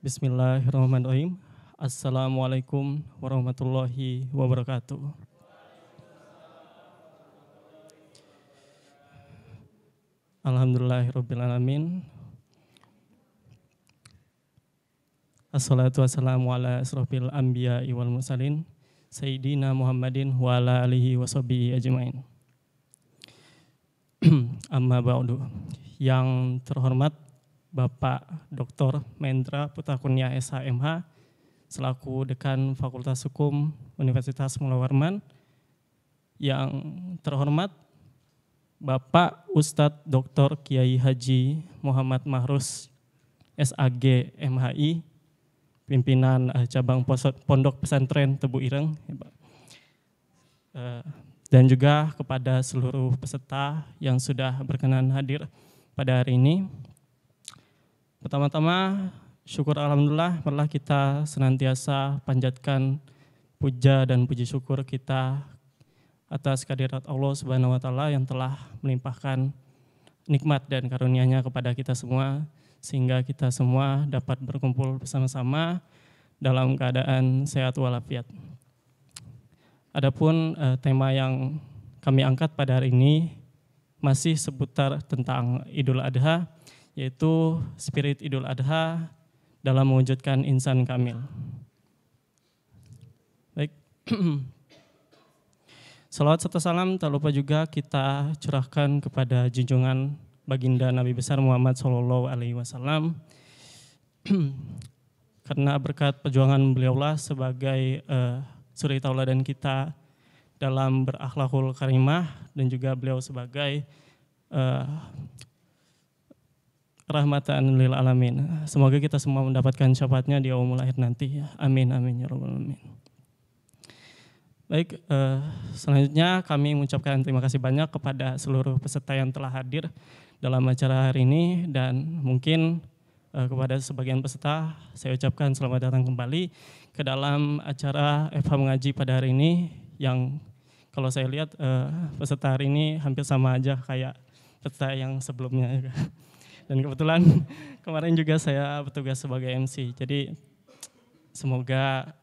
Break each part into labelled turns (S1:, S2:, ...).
S1: Bismillahirrahmanirrahim. Assalamualaikum warahmatullahi wabarakatuh. Alhamdulillahirrabbilalamin. Assalatu wassalamu ala asrofil anbiya wal mursalin Sayyidina Muhammadin wa ala alihi wa sahbihi ajmain. Amma ba'du. Yang terhormat Bapak Dr. Mendra Putrakurnia SHMH selaku Dekan Fakultas Hukum Universitas Mula Warman. Yang terhormat Bapak Ustadz Dr. Kiai Haji Muhammad Mahrus SAG MHI, pimpinan cabang Pondok Pesantren Tebu Ireng, dan juga kepada seluruh peserta yang sudah berkenan hadir pada hari ini. Pertama-tama syukur alhamdulillah marilah kita senantiasa panjatkan puja dan puji syukur kita atas kehadirat Allah Subhanahu wa taala yang telah melimpahkan nikmat dan karunia-Nya kepada kita semua sehingga kita semua dapat berkumpul bersama-sama dalam keadaan sehat walafiat. Adapun tema yang kami angkat pada hari ini masih seputar tentang Idul Adha, yaitu spirit Idul Adha dalam mewujudkan insan kamil. Baik, salawat serta salam tak lupa juga kita curahkan kepada junjungan baginda Nabi besar Muhammad SAW. Karena berkat perjuangan beliaulah sebagai suri tauladan kita dalam berakhlakul karimah, dan juga beliau sebagai rahmatan lil alamin. Semoga kita semua mendapatkan syafaatnya di yaumul akhir nanti. Amin amin ya rabbal alamin. Baik, selanjutnya kami mengucapkan terima kasih banyak kepada seluruh peserta yang telah hadir dalam acara hari ini, dan mungkin kepada sebagian peserta saya ucapkan selamat datang kembali ke dalam acara FH Mengaji pada hari ini, yang kalau saya lihat peserta hari ini hampir sama aja kayak peserta yang sebelumnya. Dan kebetulan kemarin juga saya bertugas sebagai MC, jadi semoga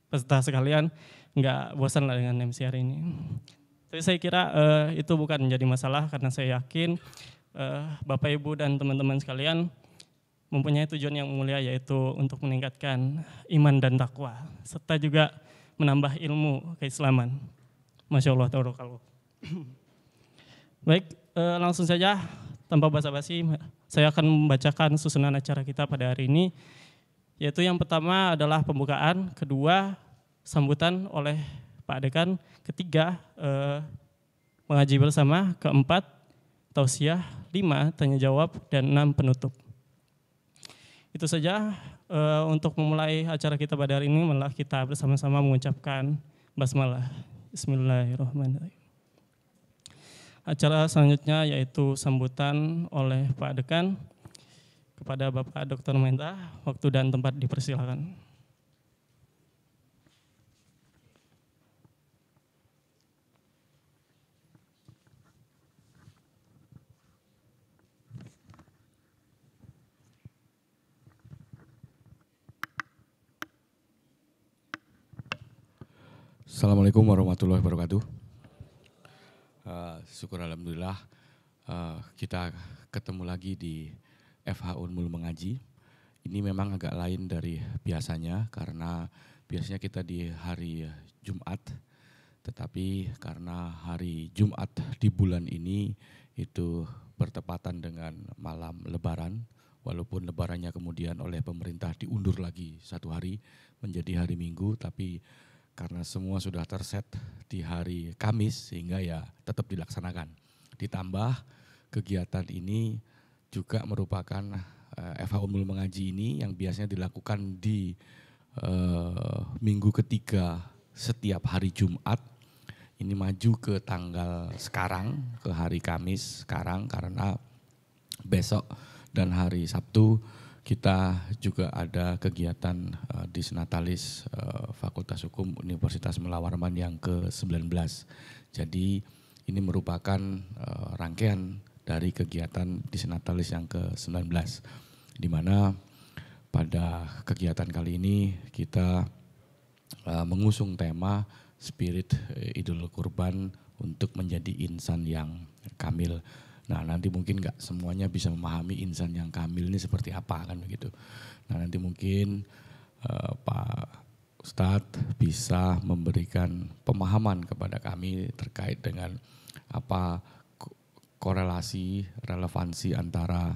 S1: peserta sekalian nggak bosan lah dengan MC hari ini. Tapi saya kira itu bukan menjadi masalah, karena saya yakin Bapak Ibu dan teman-teman sekalian mempunyai tujuan yang mulia, yaitu untuk meningkatkan iman dan takwa, serta juga menambah ilmu keislaman. Masya Allah, tabarakallah. Baik, langsung saja tanpa basa-basi, saya akan membacakan susunan acara kita pada hari ini, yaitu yang pertama adalah pembukaan, kedua sambutan oleh Pak Dekan, ketiga mengaji bersama, keempat tausiah, 5 tanya jawab, dan 6 penutup. Itu saja untuk memulai acara kita pada hari ini, malah kita bersama-sama mengucapkan basmalah. Bismillahirrahmanirrahim. Acara selanjutnya yaitu sambutan oleh Pak Dekan kepada Bapak Dr. Mendra. Waktu dan tempat dipersilakan.
S2: Assalamualaikum warahmatullahi wabarakatuh. Syukur alhamdulillah kita ketemu lagi di FH Unmul Mengaji. Ini memang agak lain dari biasanya, karena biasanya kita di hari Jumat, tetapi karena hari Jumat di bulan ini itu bertepatan dengan malam Lebaran, walaupun Lebarannya kemudian oleh pemerintah diundur lagi 1 hari menjadi hari Minggu, tapi karena semua sudah terset di hari Kamis sehingga ya tetap dilaksanakan. Ditambah kegiatan ini juga merupakan FH Unmul Mengaji ini yang biasanya dilakukan di minggu ketiga setiap hari Jumat. Ini maju ke tanggal sekarang, ke hari Kamis sekarang, karena besok dan hari Sabtu kita juga ada kegiatan Disnatalis Fakultas Hukum Universitas Mula Warman yang ke-19. Jadi ini merupakan rangkaian dari kegiatan Disnatalis yang ke-19, di mana pada kegiatan kali ini kita mengusung tema Spirit Idul Kurban untuk menjadi insan yang kamil. Nah, nanti mungkin nggak semuanya bisa memahami insan yang kamil ini seperti apa kan begitu. Nah, nanti mungkin Pak Ustadz bisa memberikan pemahaman kepada kami terkait dengan apa korelasi, relevansi antara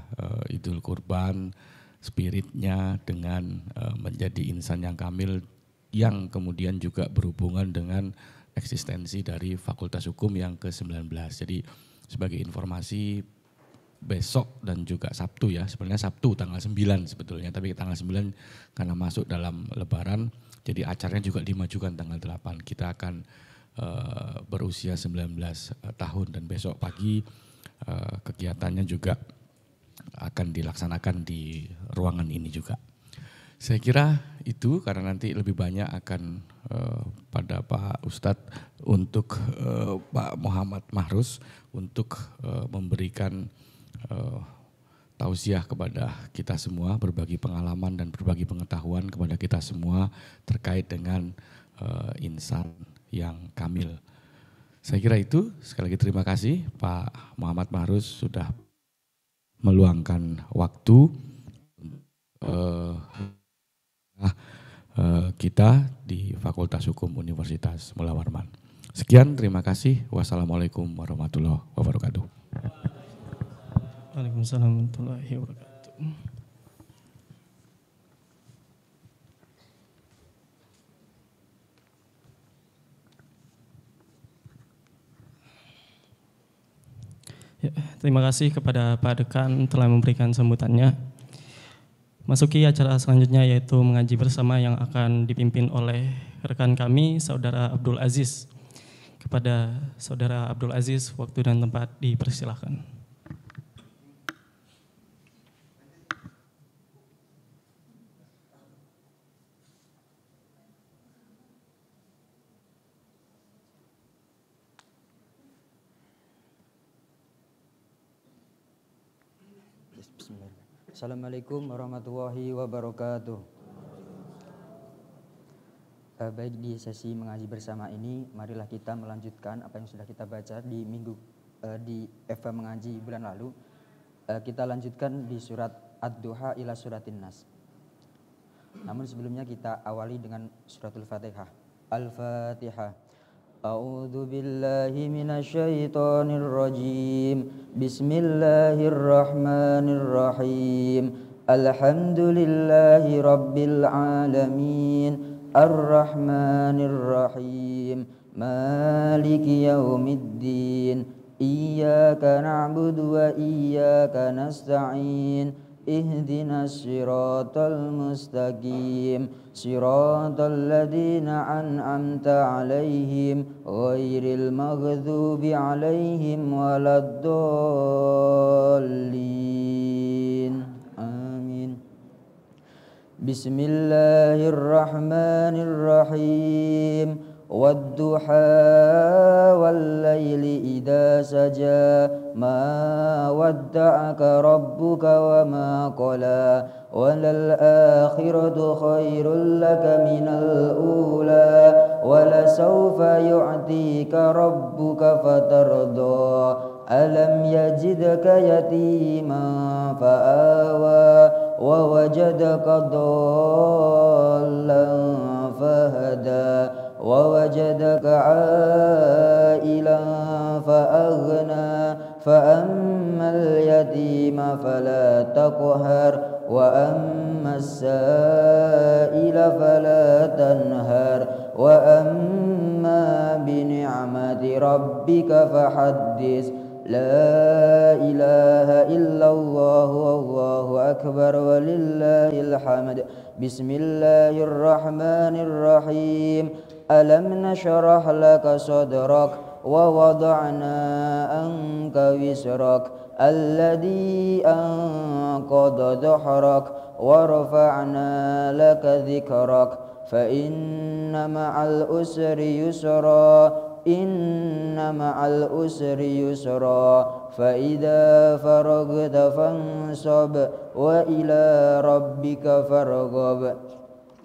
S2: Idul Kurban, spiritnya dengan menjadi insan yang kamil yang kemudian juga berhubungan dengan eksistensi dari Fakultas Hukum yang ke-19. Jadi sebagai informasi besok dan juga Sabtu ya, sebenarnya Sabtu tanggal 9 sebetulnya, tapi tanggal 9 karena masuk dalam Lebaran, jadi acaranya juga dimajukan tanggal 8. Kita akan berusia 19 tahun dan besok pagi kegiatannya juga akan dilaksanakan di ruangan ini juga. Saya kira itu karena nanti lebih banyak akan pada Pak Ustadz untuk Pak Muhammad Mahrus untuk memberikan tausiah kepada kita semua, berbagi pengalaman dan berbagi pengetahuan kepada kita semua terkait dengan insan yang kamil. Saya kira itu, sekali lagi terima kasih Pak Muhammad Mahrus sudah meluangkan waktu kita di Fakultas Hukum Universitas Mula Warman. Sekian, terima kasih. Wassalamualaikum warahmatullahi wabarakatuh.
S1: Waalaikumsalam warahmatullahi wabarakatuh. Ya, terima kasih kepada Pak Dekan telah memberikan sambutannya. Masuki acara selanjutnya yaitu mengaji bersama yang akan dipimpin oleh rekan kami, Saudara Abdul Aziz. Kepada Saudara Abdul Aziz, waktu dan tempat dipersilahkan.
S3: Assalamualaikum warahmatullahi wabarakatuh. Baik, di sesi mengaji bersama ini, marilah kita melanjutkan apa yang sudah kita baca di di FH mengaji bulan lalu. Kita lanjutkan di surat Ad-Duha ila suratin Nas. Namun sebelumnya kita awali dengan suratul Fatihah. Al-Fatihah. A'udzu billahi minasyaitonir rajim. Bismillahirrahmanirrahim. Alhamdulillahi rabbil alamin. Ar-Rahmanir-Rahim. Maliki yaumiddin. Iyyaka na'budu wa iyyaka nasta'in. Ihdinas siratal mustaqim. Siratal ladzina an'amta 'alaihim ghairil maghdubi 'alaihim waladdallin. Amin. Bismillahirrahmanirrahim. Wadduha wal-laili idza saja. Ma wadda'aka rabbuka wa ma qala. Walal akhiratu khairul laka minal ula. Walasawfa yu'tika rabbuka fatarda. Alam yajidka yatiman fa'awa. Wa wajadaka dhallan fahada. ووجدك عائلا فأغنى فأما اليتيم فلا تقهر وأما السائل فلا تنهر وأما بنعمة ربك فحدث لا إله إلا الله والله أكبر ولله الحمد بسم الله الرحمن الرحيم ألم نشرح لك صدرك ووضعنا عنك وزرك الذي أنقض ظهرك ورفعنا لك ذكرك فإن مع العسر يسرا إن مع العسر يسرا فإذا فرغت فانصب وإلى ربك فارغب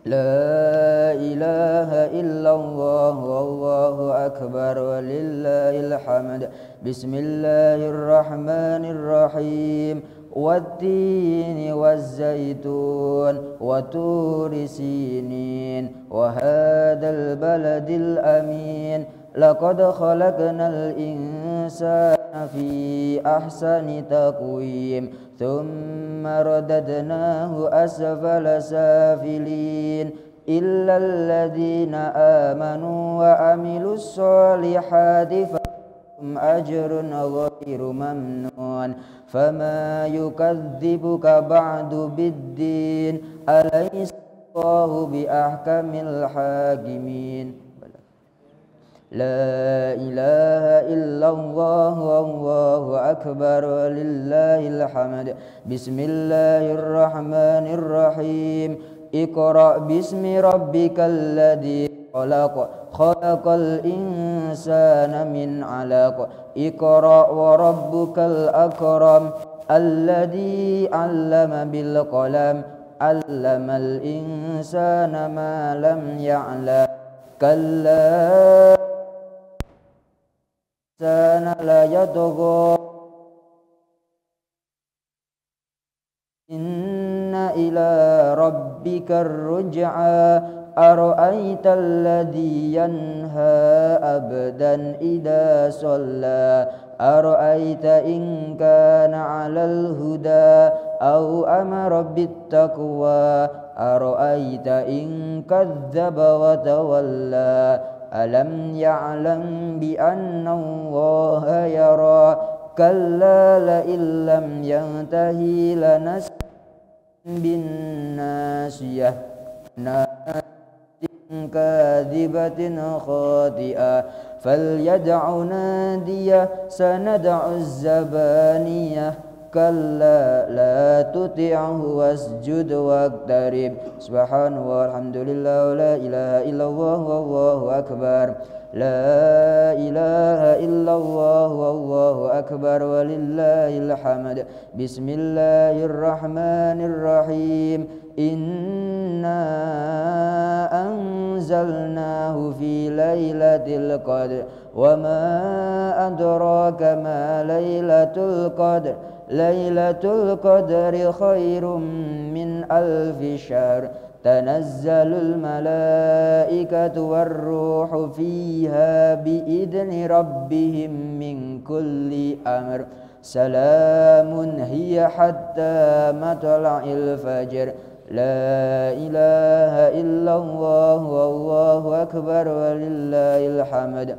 S3: لا إله إلا الله والله أكبر ولله الحمد بسم الله الرحمن الرحيم والتين والزيتون وطور سينين وهذا البلد الأمين لقد خلقنا الإنسان في أحسن تقويم ثم رددناه أسفل سافلين إلا الذين آمنوا وعملوا الصالحات فلهم أجر غير ممنون فما يكذبك بعد بالدين أليس الله بأحكم الحاكمين لا إله إلا الله والله أكبر ولله الحمد بسم الله الرحمن الرحيم اقرأ باسم ربك الذي خلق الإنسان من علق اقرأ وربك الأكرم الذي علم بالقلم علم الإنسان ما لم يعلم كلا الإنسان لا يطغى إن إلى ربك الرجعى أرأيت الذي ينهى عبدا إذا صلى أرأيت إن كان على الهدى أو أمر بالتقوى أرأيت إن كذب وتولى ألم يعلم بأن الله يرى كلا لئن لم ينتهي لنسفعا بالناصية كاذبة خاطئة فليدع ناديه سندع الزبانية كلا لا تطعه واسجد واقترب سبحان الله والحمد لله ولا إله إلا الله والله أكبر لا إله إلا الله والله أكبر ولله الحمد بسم الله الرحمن الرحيم إنا أنزلناه في ليلة القدر وما أدراك ما ليلة القدر ليلة القدر خير من ألف شهر تنزل الملائكة والروح فيها بإذن ربهم من كل أمر سلام هي حتى مطلع الفجر لا إله إلا الله والله أكبر ولله الحمد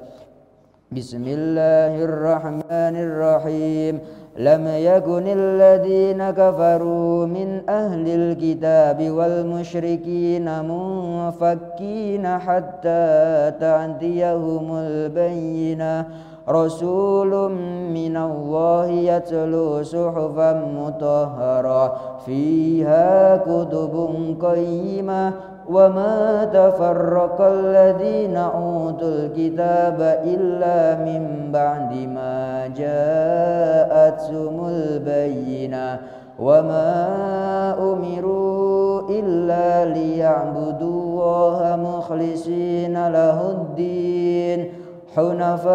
S3: بسم الله الرحمن الرحيم لم يكن الذين كفروا من أهل الكتاب والمشركين منفكين حتى تأتيهم البينة رسول من الله يتلو صحفا مطهرة فيها كتب قيمة وما تفرق الذين أوتوا الكتاب إلا من بعد ما جاءتهم البينة وما أمروا إلا ليعبدوا الله مخلصين له الدين حنفاء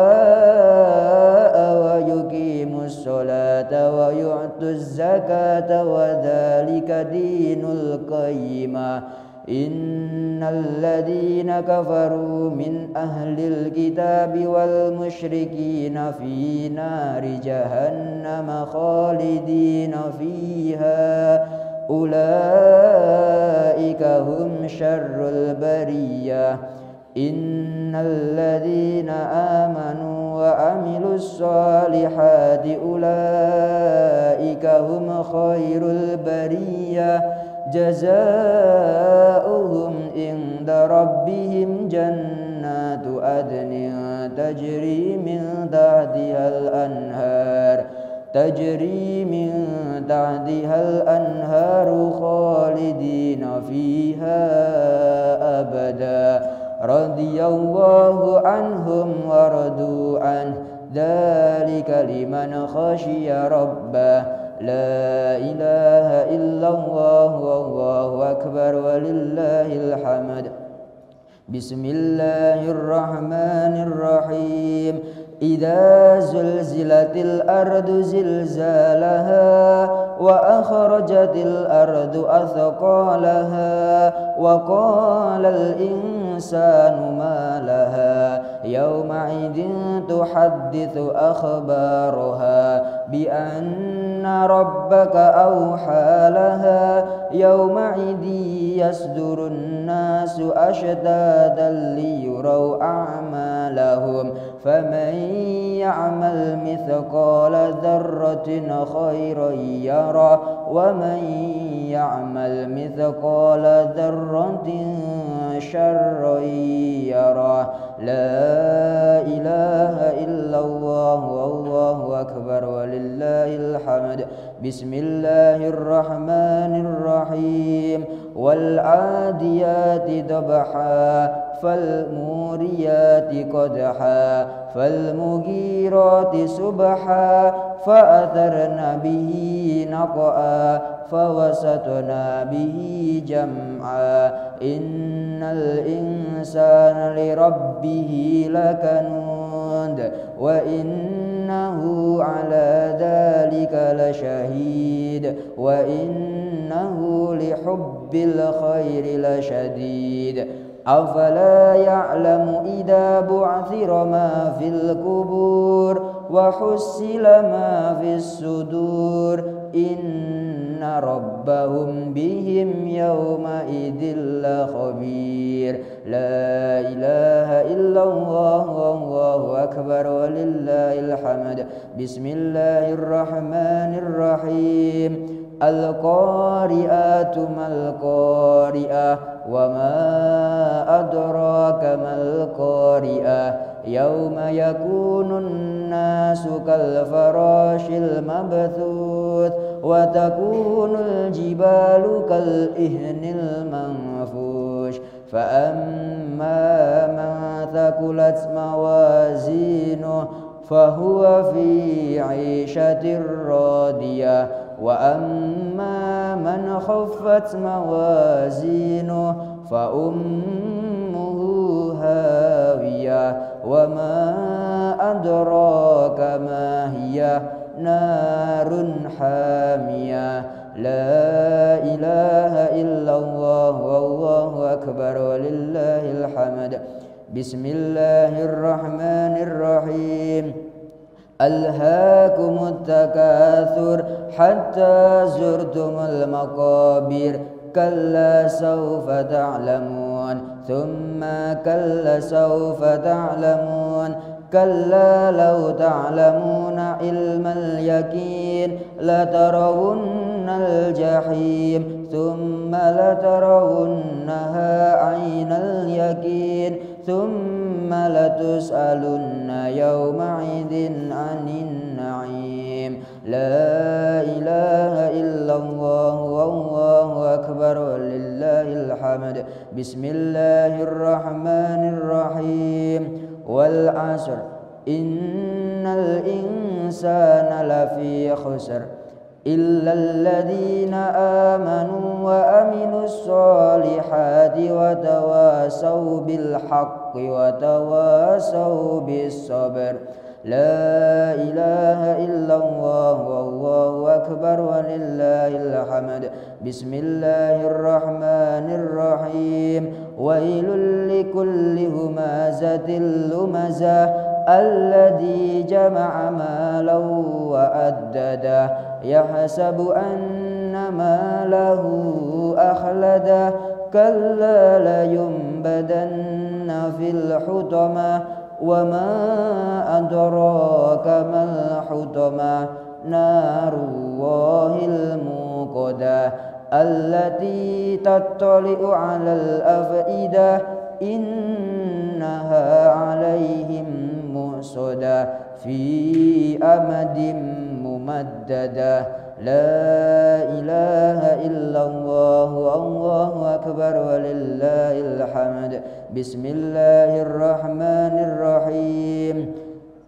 S3: ويقيموا الصلاة ويؤتوا الزكاة وذلك دين القيمة إن الذين كفروا من أهل الكتاب والمشركين في نار جهنم خالدين فيها أولئك هم شر البرية إن الذين آمنوا وعملوا الصالحات أولئك هم خير البرية جزاؤهم عند ربهم جنات عدن تجري من تحتها الأنهار خالدين فيها أبدا radhiyallahu anhum wa radu an dzalika liman khasyiya rabbah. La ilaha illallah wallahu akbar walillahil hamd. Bismillahirrahmanirrahim. Idza zulzilatil ardu zilzalaha wa akhrajatil ardu athqalaha wa qalal insanu ma laha yawma idin tuhaddithu akhbaraha bi anna rabbaka awha laha yawma idin yasdurun nasu ashtadan liyuraw a'malahum faman ya'mal mithqala dzarratin khairan yarah wa man ya'mal mithqala dzarratin syarran yarah. La ilaha illallah wallahu akbar walillahil hamd. Bismillahirrahmanirrahim. Wal 'adiyati dabha فالموريات قدحا فالمغيرات سبحا فأثرن به نقعا فوسطنا به جمعا إن الإنسان لربه لكنود وإنه على ذلك لشهيد وإنه لحب الخير لشديد. أفلا يعلم إذا بعثر ما في القبور وحصل ما في الصدور إن ربهم بهم يومئذ لخبير. لا إله إلا الله والله أكبر ولله الحمد. بسم الله الرحمن الرحيم. القارئات ما القارئة وما أدراك ما القارئة يوم يكون الناس كالفراش المبثوث وتكون الجبال كالإهن المنفوش فأما من ثقلت موازينه فهو في عيشة راضية وأما من خفت موازينه فأمه هاوية وما أدراك ما هي نار حامية. لا إله إلا الله والله أكبر ولله الحمد. بسم الله الرحمن الرحيم. ألهاكم التكاثر حتى زرتم المقابر كلا سوف تعلمون ثم كلا سوف تعلمون كلا لو تعلمون علم اليقين لترون الجحيم ثم لترونها عين اليقين ثم لتسألن يومئذ عن النعيم. لا إله إلا الله والله أكبر ولله الحمد. بسم الله الرحمن الرحيم. والعصر إن الإنسان لفي خسر إلا الذين آمنوا وأمنوا الصالحات وتواصوا بالحق وتواصوا بالصبر. لا إله إلا الله والله أكبر ولله الحمد. بسم الله الرحمن الرحيم. ويل لكل همزة لمزة الذي جمع مالا وعدده يحسب أن ماله أخلده كلا لينبذن في الحطمة وما أدراك ما الحطمة نار الله الموقدة التي تطلع على الأفئدة إنها عليهم مؤصدة في أمد ممددة. لا إله إلا الله الله أكبر ولله الحمد بسم الله الرحمن الرحيم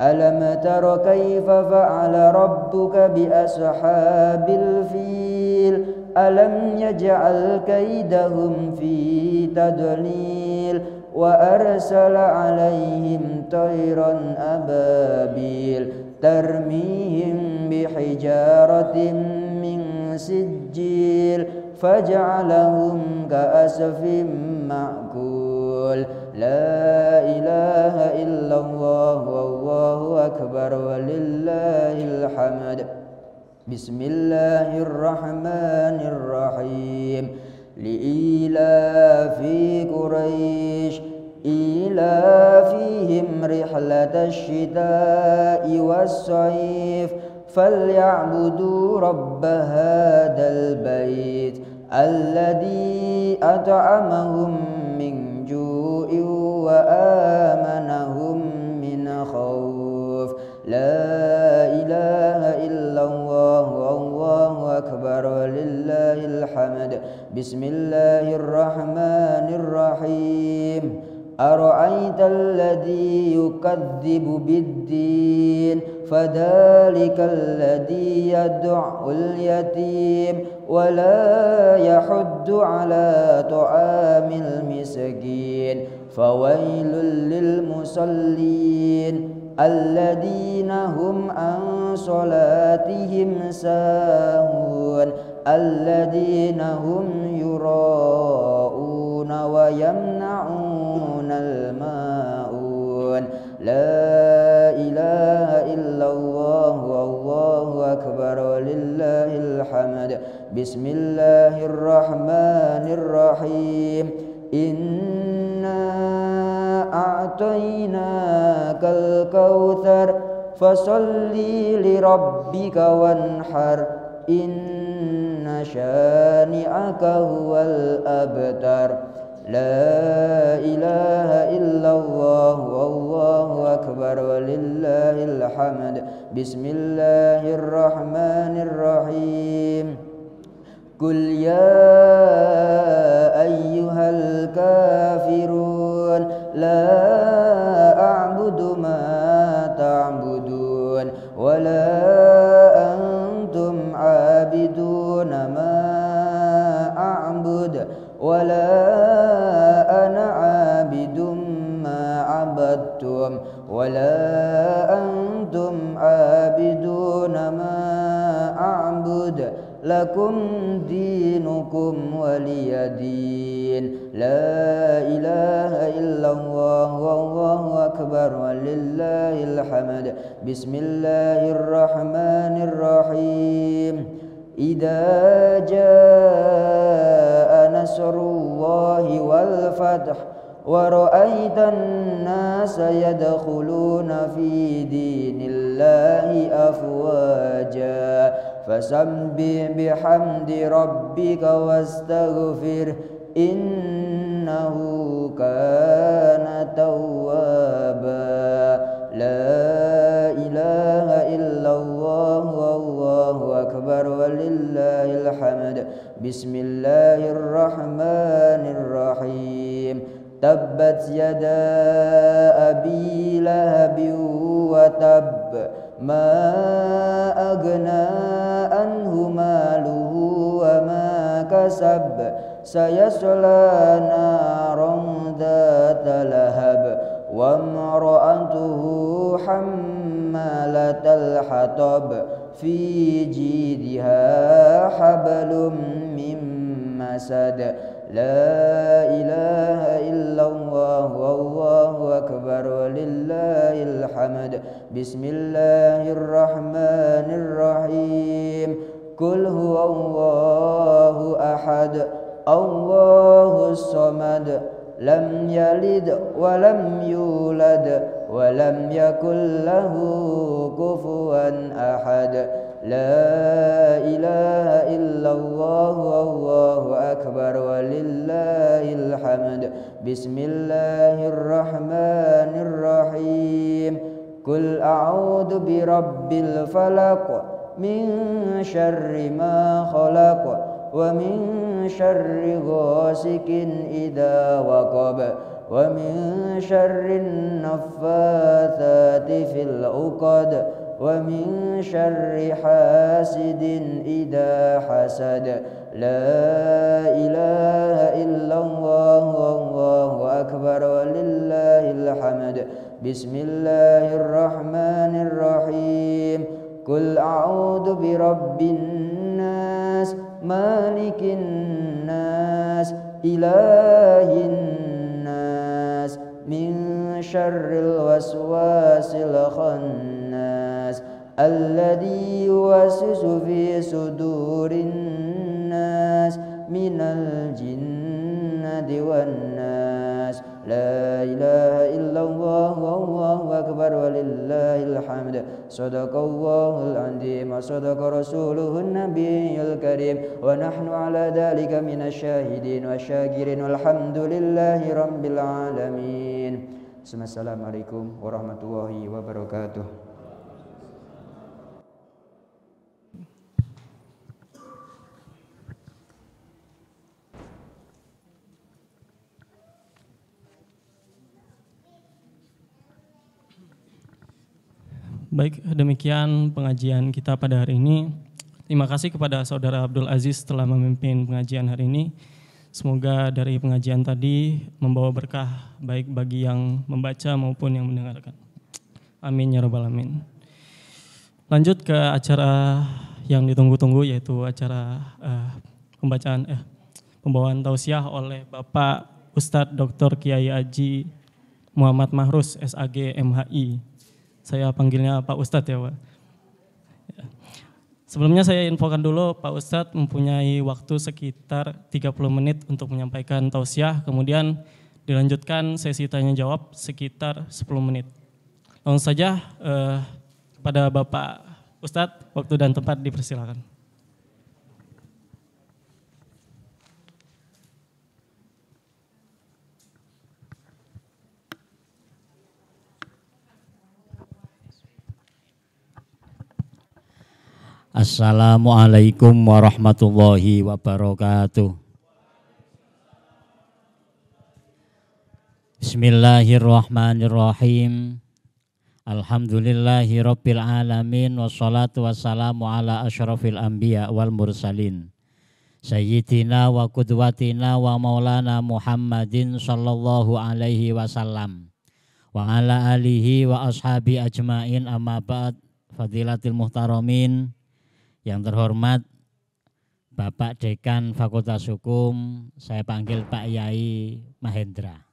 S3: ألم تر كيف فعل ربك بأصحاب الفيل ألم يجعل كيدهم في تضليل وأرسل عليهم طيرا أبابيل ترميهم بحجارة من سجيل فجعلهم كأسف مأكول لا إله إلا الله والله أكبر ولله الحمد بسم الله الرحمن الرحيم لإيلاف قريش إيلافهم رحلة الشتاء والصيف فليعبدوا رب هذا البيت الذي أطعمهم من جوع وآمنهم من خوف لا إله إلا الله والله أكبر ولله الحمد بسم الله الرحمن الرحيم أرأيت الذي يكذب بالدين فذلك الذي يدع اليتيم ولا يحض على طعام المسكين فويل للمصلين الذين هم عن صلاتهم ساهون الذين هم يراءون ويمنعون الماعون لا إله إلا الله والله أكبر ولله الحمد بسم الله الرحمن الرحيم إنا أعطيناك الكوثر فصل لربك وانحر إن شانئك هو الأبتر لا إله إلا الله والله أكبر ولله الحمد بسم الله الرحمن الرحيم قل يا أيها الكافرون لا أعبد ما تعبدون ولا أنتم عابدون ما أعبد ولا أنا عابد ما عبدتم ولا أنتم عابدون ما أعبد لكم دينكم ولي دين لا إله إلا الله والله أكبر ولله الحمد بسم الله الرحمن الرحيم إذا جاء نصر الله والفتح ورأيت الناس يدخلون في دين الله أفواجا فسبح بحمد ربك واستغفره إنه كان توابا لا إله إلا الله والله أكبر ولله الحمد بسم الله الرحمن الرحيم تبت يدا أبي لهب وتب ما أغنى عنه ماله وما كسب سيصلى نارا ذات لهب وامرأته حمالة الحطب في جيدها حبل من مسد لا إله إلا الله والله أكبر ولله الحمد بسم الله الرحمن الرحيم قل هو الله أحد الله الصمد لم يلد ولم يولد ولم يكن له كفوا أحد لا إله إلا الله والله أكبر ولله الحمد بسم الله الرحمن الرحيم قل أعوذ برب الفلق من شر ما خلق ومن شر غاسق إذا وقب ومن شر النفاثات في العقد ومن شر حاسد إذا حسد لا إله إلا الله والله أكبر ولله الحمد بسم الله الرحمن الرحيم قل أعوذ برب الناس مالك الناس إله الناس من شر الوسواس الخناس الذي يوسوس في صدور الناس من الجنة والناس لا إله إلا الله والله أكبر ولله الحمد صدق الله العظيم وصدق رسوله النبي الكريم ونحن على ذلك من الشاهدين والشاكرين والحمد لله رب العالمين. Assalamualaikum warahmatullahi wabarakatuh.
S1: Baik, demikian pengajian kita pada hari ini. Terima kasih kepada Saudara Abdul Aziz telah memimpin pengajian hari ini. Semoga dari pengajian tadi membawa berkah baik bagi yang membaca maupun yang mendengarkan. Amin ya rabbal alamin. Lanjut ke acara yang ditunggu-tunggu, yaitu acara pembawaan tausiah oleh Bapak Ustadz Dr. Kiai Haji Muhammad Mahrus SAG MHI. Saya panggilnya Pak Ustadz ya Pak. Sebelumnya saya infokan dulu, Pak Ustadz mempunyai waktu sekitar 30 menit untuk menyampaikan tausiah, kemudian dilanjutkan sesi tanya jawab sekitar 10 menit. Langsung saja kepada Bapak Ustadz, waktu dan tempat dipersilakan.
S4: Assalamualaikum warahmatullahi wabarakatuh. Bismillahirrahmanirrahim. Alhamdulillahi rabbil alamin. Wassalatu wassalamu ala asyrafil anbiya wal mursalin Sayyidina wa qudwatina wa maulana Muhammadin sallallahu alaihi wasallam wa ala alihi wa ashabi ajmain, amma ba'd. Fadilatil muhtaramin, yang terhormat Bapak Dekan Fakultas Hukum, saya panggil Pak Yai Mahendra.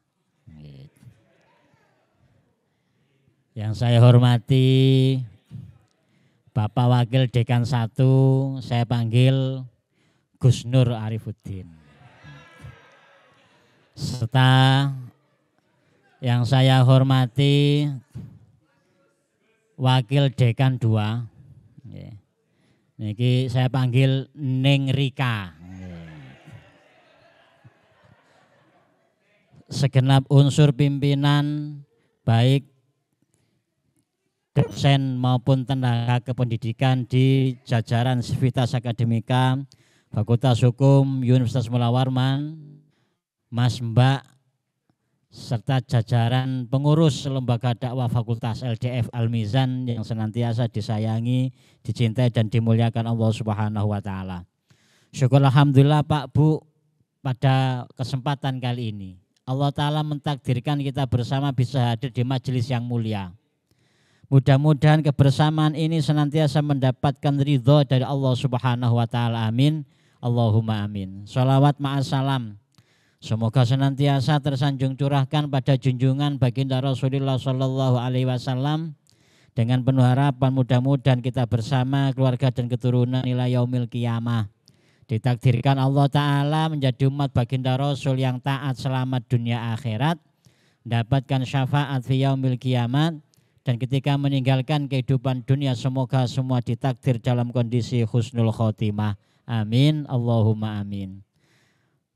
S4: Yang saya hormati Bapak Wakil Dekan 1, saya panggil Gus Nur Arifuddin. Serta yang saya hormati Wakil Dekan 2, niki saya panggil Neng Rika. Segenap unsur pimpinan, baik dosen maupun tenaga kependidikan di jajaran Sivitas Akademika, Fakultas Hukum Universitas Mula Warman, Mas Mbak, serta jajaran pengurus lembaga dakwah Fakultas LDF Al-Mizan yang senantiasa disayangi, dicintai dan dimuliakan Allah Subhanahu wa taala. Syukur alhamdulillah Pak Bu, pada kesempatan kali ini Allah taala mentakdirkan kita bersama bisa hadir di majelis yang mulia. Mudah-mudahan kebersamaan ini senantiasa mendapatkan ridho dari Allah Subhanahu wa taala. Amin. Allahumma amin. Sholawat ma'assalam, semoga senantiasa tersanjung curahkan pada junjungan baginda Rasulullah Sallallahu Alaihi Wasallam. Dengan penuh harapan mudah-mudahan kita bersama keluarga dan keturunan ila yaumil qiyamah ditakdirkan Allah Ta'ala menjadi umat baginda Rasul yang taat selamat dunia akhirat, mendapatkan syafaat fi yaumil kiamat, dan ketika meninggalkan kehidupan dunia semoga semua ditakdir dalam kondisi husnul khotimah. Amin. Allahumma amin.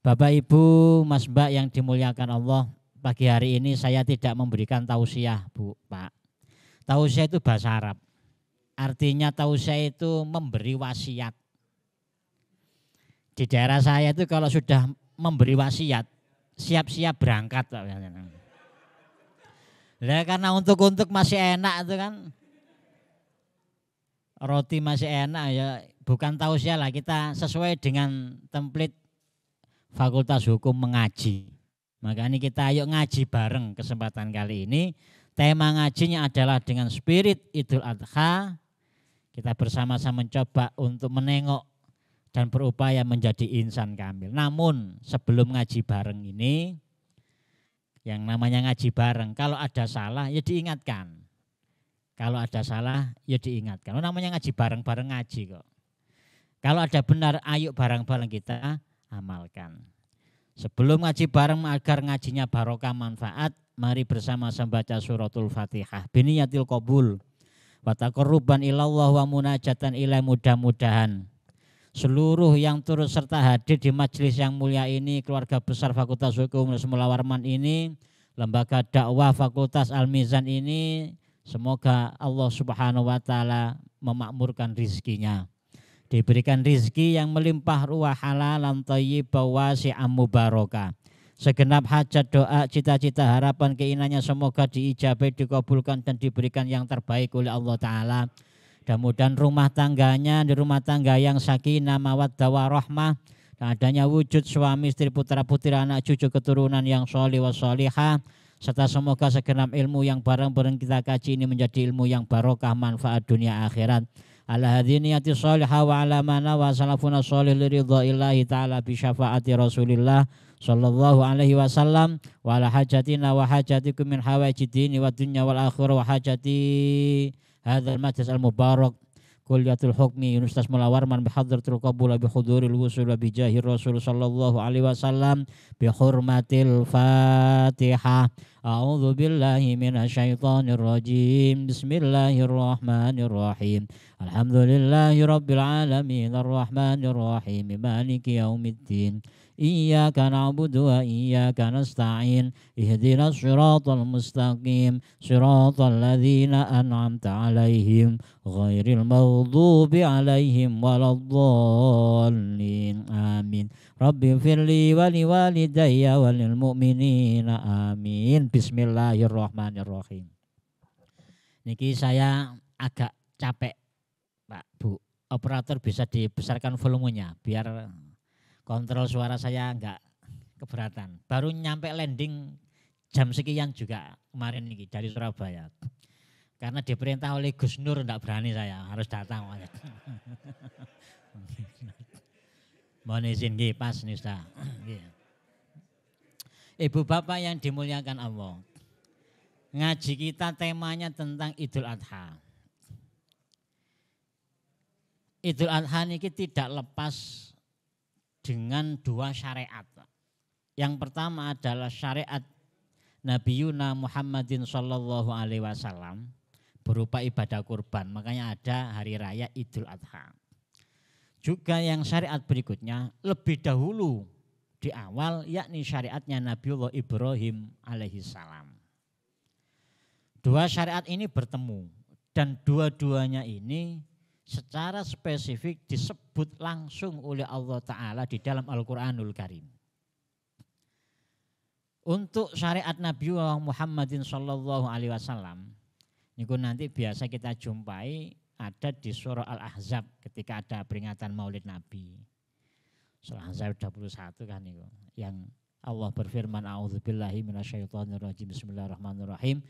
S4: Bapak Ibu, Mas Mbak yang dimuliakan Allah, pagi hari ini saya tidak memberikan tausiah Bu, Pak. Tausiah itu bahasa Arab. Artinya tausiah itu memberi wasiat. Di daerah saya itu kalau sudah memberi wasiat, siap-siap berangkat. Nah, karena untuk masih enak itu kan. Roti masih enak ya, bukan tausiah lah, kita sesuai dengan template Fakultas Hukum mengaji. Makanya kita ayo ngaji bareng kesempatan kali ini. Tema ngajinya adalah dengan spirit Idul Adha. Kita bersama-sama mencoba untuk menengok dan berupaya menjadi insan kamil. Namun sebelum ngaji bareng ini, yang namanya ngaji bareng, kalau ada salah ya diingatkan. Kalau ada salah ya diingatkan. Namanya ngaji bareng-bareng ngaji kok. Kalau ada benar, ayo bareng-bareng kita amalkan. Sebelum ngaji bareng agar ngajinya barokah manfaat, mari bersama-sama baca suratul Fatihah. Biniyatil qabul wa taqarruban ilallah wa munajatan ilai, mudah-mudahan seluruh yang turut serta hadir di majelis yang mulia ini, keluarga besar Fakultas Hukum Semula Warman ini, lembaga dakwah Fakultas Al-Mizan ini, semoga Allah Subhanahu wa taala memakmurkan rizkinya. Diberikan rizki yang melimpah ruah halalan thayyibah wasi'am mubarakah. Segenap hajat, doa, cita-cita, harapan, keinginannya semoga diijabai, dikabulkan dan diberikan yang terbaik oleh Allah Ta'ala. Mudah-mudahan rumah tangganya di rumah tangga yang sakinah, mawaddah, warahmah, dan adanya wujud suami, istri, putra, putri, anak, cucu, keturunan yang sholih wa sholihah. Serta semoga segenap ilmu yang bareng-bareng kita kaji ini menjadi ilmu yang barokah, manfaat dunia akhirat. Ala hadiniyati sholihah wa ala mana wa salafuna sholih liridha'illahi ta'ala bi syafaati Rasulillah sallallahu alaihi wasallam wa ala hajatina wa hajatikum min hawaijid dini wa dunya wal akhirah wa hajati hadzal majlis al mubarak kulliyatul hukmi Universitas Mula Warman bihadratul qabul bi huduril wusul bi jahir Rasul sallallahu alaihi wasallam bi hurmatil Fatihah. A'udzu billahi minasyaitonir rajim. Bismillahirrahmanirrahim. Alhamdulillahi rabbil alamin arrahmanir rahim maliki yaumiddin. Iyyaka na'budu wa iyyaka nasta'in. Ihdinas siratal mustaqim. Siratal ladzina an'amta 'alaihim ghairil maghdubi 'alaihim waladdallin. Amin. Rabbi firli wa liwalidayya wa lil mu'minina. Amin. Bismillahirrahmanirrahim. Niki saya agak capek, Pak, Bu. Operator bisa dibesarkan volumenya biar kontrol suara saya enggak keberatan. Baru nyampe landing jam sekian juga kemarin nih dari Surabaya. Karena diperintah oleh Gus Nur enggak berani saya, harus datang. Mohon izin nggih pas nih Ustaz. Ibu bapak yang dimuliakan Allah. Ngaji kita temanya tentang Idul Adha. Idul Adha ini tidak lepas dengan dua syariat. Yang pertama adalah syariat Nabi Yuna Muhammadin sallallahu alaihi wasallam berupa ibadah kurban. Makanya ada hari raya Idul Adha. Juga yang syariat berikutnya lebih dahulu di awal, yakni syariatnya Nabiullah Ibrahim alaihi salam. Dua syariat ini bertemu dan dua-duanya ini secara spesifik disebut langsung oleh Allah Ta'ala di dalam Al-Quranul Karim. Untuk syariat Nabi Muhammadin sallallahu alaihi wasallam, niku nanti biasa kita jumpai ada di surah Al-Ahzab ketika ada peringatan Maulid Nabi. Surah Al-Ahzab 21 kan niku, yang Allah berfirman, a'udzubillahi minasyaitonirrajim, bismillahirrahmanirrahim.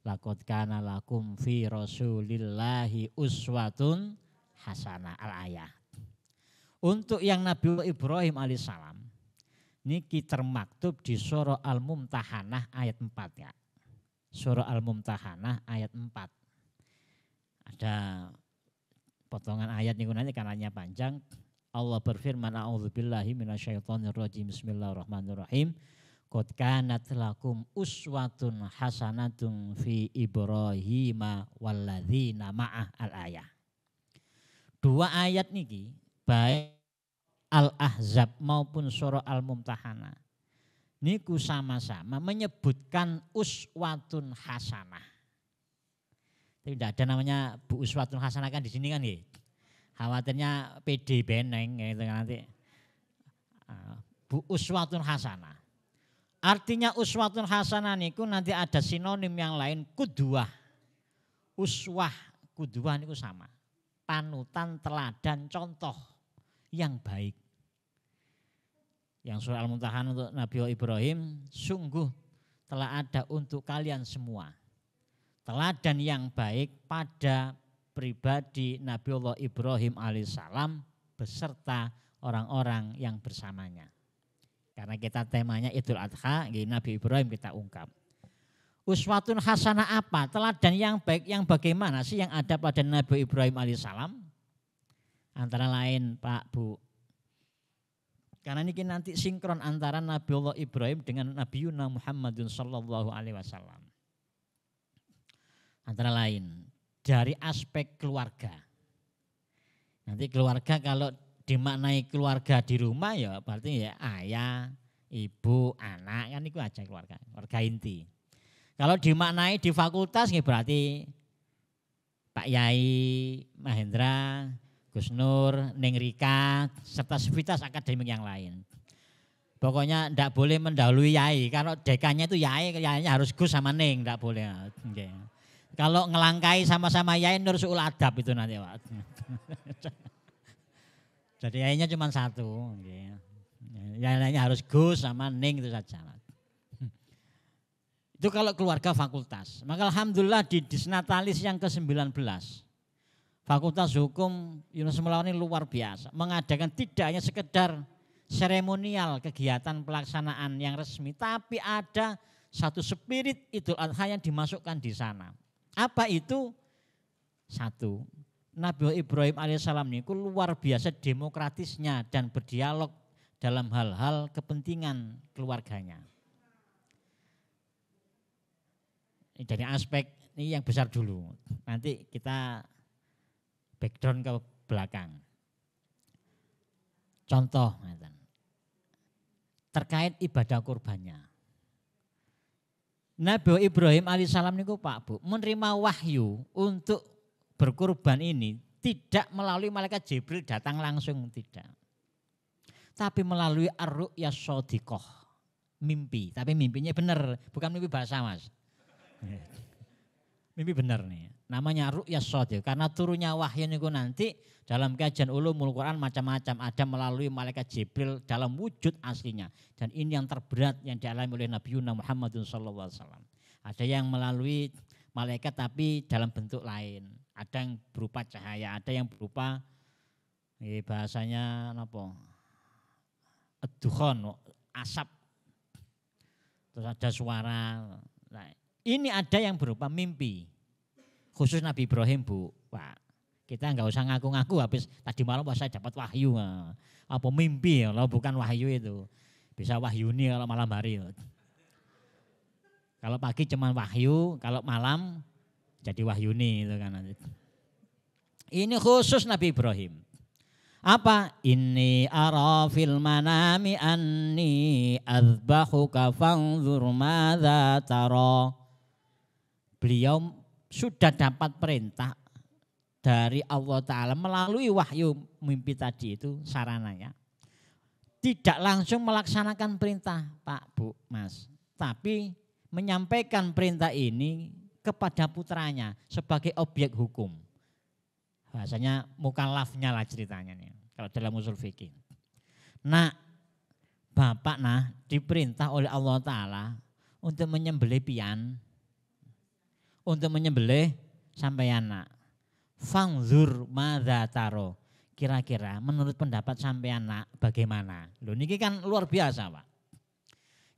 S4: Laqad kana lakum fi rasulillahi uswatun hasanah, al-ayah. Untuk yang Nabi Ibrahim alaihissalam niki termaktub di surah Al-Mumtahanah ayat 4 ya. Surah Al-Mumtahanah ayat 4. Ada potongan ayat niku nanti karenanya panjang. Allah berfirman, a'udzubillahi minasyaitonirrajim, bismillahirrahmanirrahim. Qad kanat lakum uswatun hasanatun fi Ibrahim walladzina ma'ah, al-ayah. Dua ayat niki baik Al-Ahzab maupun surah Al-Mumtahanah niku sama-sama menyebutkan uswatun hasanah. Tapi tidak ada namanya Bu Uswatun Hasanah kan di sini kan ya. Khawatirnya PD beneng gitu kan nanti. Bu Uswatun Hasanah. Artinya uswatun hasanah niku nanti ada sinonim yang lain kuduah. Uswah, kuduah niku sama. Panutan, teladan, contoh yang baik. Yang surah Al-Mumtahanah untuk Nabi Ibrahim sungguh telah ada untuk kalian semua. Teladan yang baik pada pribadi Nabi Allah Ibrahim alaihissalam beserta orang-orang yang bersamanya. Karena kita temanya Idul Adha, Nabi Ibrahim kita ungkap. Uswatun hasanah apa? Teladan yang baik yang bagaimana sih yang ada pada Nabi Ibrahim alaihissalam? Antara lain Pak Bu. Karena ini nanti sinkron antara Nabi Allah Ibrahim dengan Nabi Yuna Muhammadun sallallahu alaihi wasallam. Antara lain dari aspek keluarga. Nanti keluarga kalau dimaknai keluarga di rumah ya berarti ya ayah, ibu, anak kan itu aja keluarga inti. Kalau dimaknai di fakultas ya berarti Pak Yai, Mahendra, Gus Nur, Neng Rika, serta sivitas akademik yang lain. Pokoknya tidak boleh mendahului Yai, kalau dekannya itu Yainya harus Gus sama Neng, tidak boleh. Kalau ngelangkai sama-sama Yai Nur Su'ul Adab itu nanti Pak. Jadi Yainya cuma satu. Yang lainnya harus Gus sama Ning itu saja. Itu kalau keluarga fakultas. Maka alhamdulillah di Disnatalis yang ke-19. Fakultas Hukum Yunus Melawan ini luar biasa. Mengadakan tidak hanya sekedar seremonial kegiatan pelaksanaan yang resmi. Tapi ada satu spirit Idul Adha yang dimasukkan di sana. Apa itu? Satu. Nabi Ibrahim alaihissalam ini luar biasa demokratisnya dan berdialog dalam hal-hal kepentingan keluarganya. Dari aspek ini yang besar dulu, nanti kita background ke belakang. Contoh terkait ibadah kurbannya. Nabi Ibrahim alaihissalam ini Pak Bu menerima wahyu untuk berkurban ini tidak melalui malaikat Jibril datang langsung, tidak. Tapi melalui ar-ru'yah shadiqah, mimpi. Tapi mimpinya benar, bukan mimpi bahasa Mas. Mimpi benar nih, namanya ru'yah shadiqah. Karena turunnya wahyu itu nanti dalam kajian ulumul Quran macam-macam. Ada melalui malaikat Jibril dalam wujud aslinya. Dan ini yang terberat yang dialami oleh Nabi Muhammad SAW. Ada yang melalui malaikat tapi dalam bentuk lain. Ada yang berupa cahaya, ada yang berupa bahasanya apa? Ad-dukhan, asap. Terus ada suara. Nah, ini ada yang berupa mimpi. Khusus Nabi Ibrahim Bu. Pak, kita enggak usah ngaku-ngaku habis tadi malam saya dapat wahyu. Apa mimpi ya, kalau bukan wahyu itu. Bisa wahyuni kalau malam hari. Kalau pagi cuma wahyu, kalau malam jadi wahyuni itu kan. Ini khusus Nabi Ibrahim. Apa? Inni ara fil manami anni azbahuka fanzur madza tara. Beliau sudah dapat perintah dari Allah Ta'ala melalui wahyu mimpi tadi itu sarananya. Tidak langsung melaksanakan perintah Pak Bu Mas. Tapi menyampaikan perintah ini kepada putranya sebagai objek hukum. Bahasanya mukallafnya lah ceritanya nih kalau dalam usul fikih. Nah, bapak diperintah oleh Allah Ta'ala untuk menyembelih pian, untuk menyembelih sampai anak. Fangzur madza taro. Kira-kira menurut pendapat sampai anak bagaimana? Loh ini kan luar biasa Pak.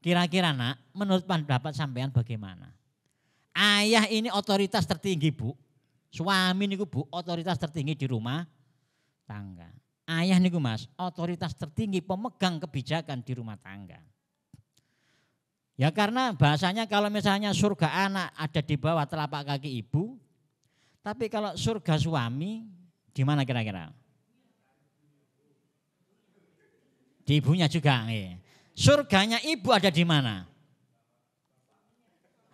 S4: Kira-kira menurut pendapat sampean bagaimana? Ayah ini otoritas tertinggi Bu. Suami niku Bu otoritas tertinggi di rumah tangga. Ayah niku Mas otoritas tertinggi pemegang kebijakan di rumah tangga. Ya karena bahasanya kalau misalnya surga anak ada di bawah telapak kaki ibu. Tapi kalau surga suami di mana kira-kira? Di ibunya juga. Surganya ibu ada di mana?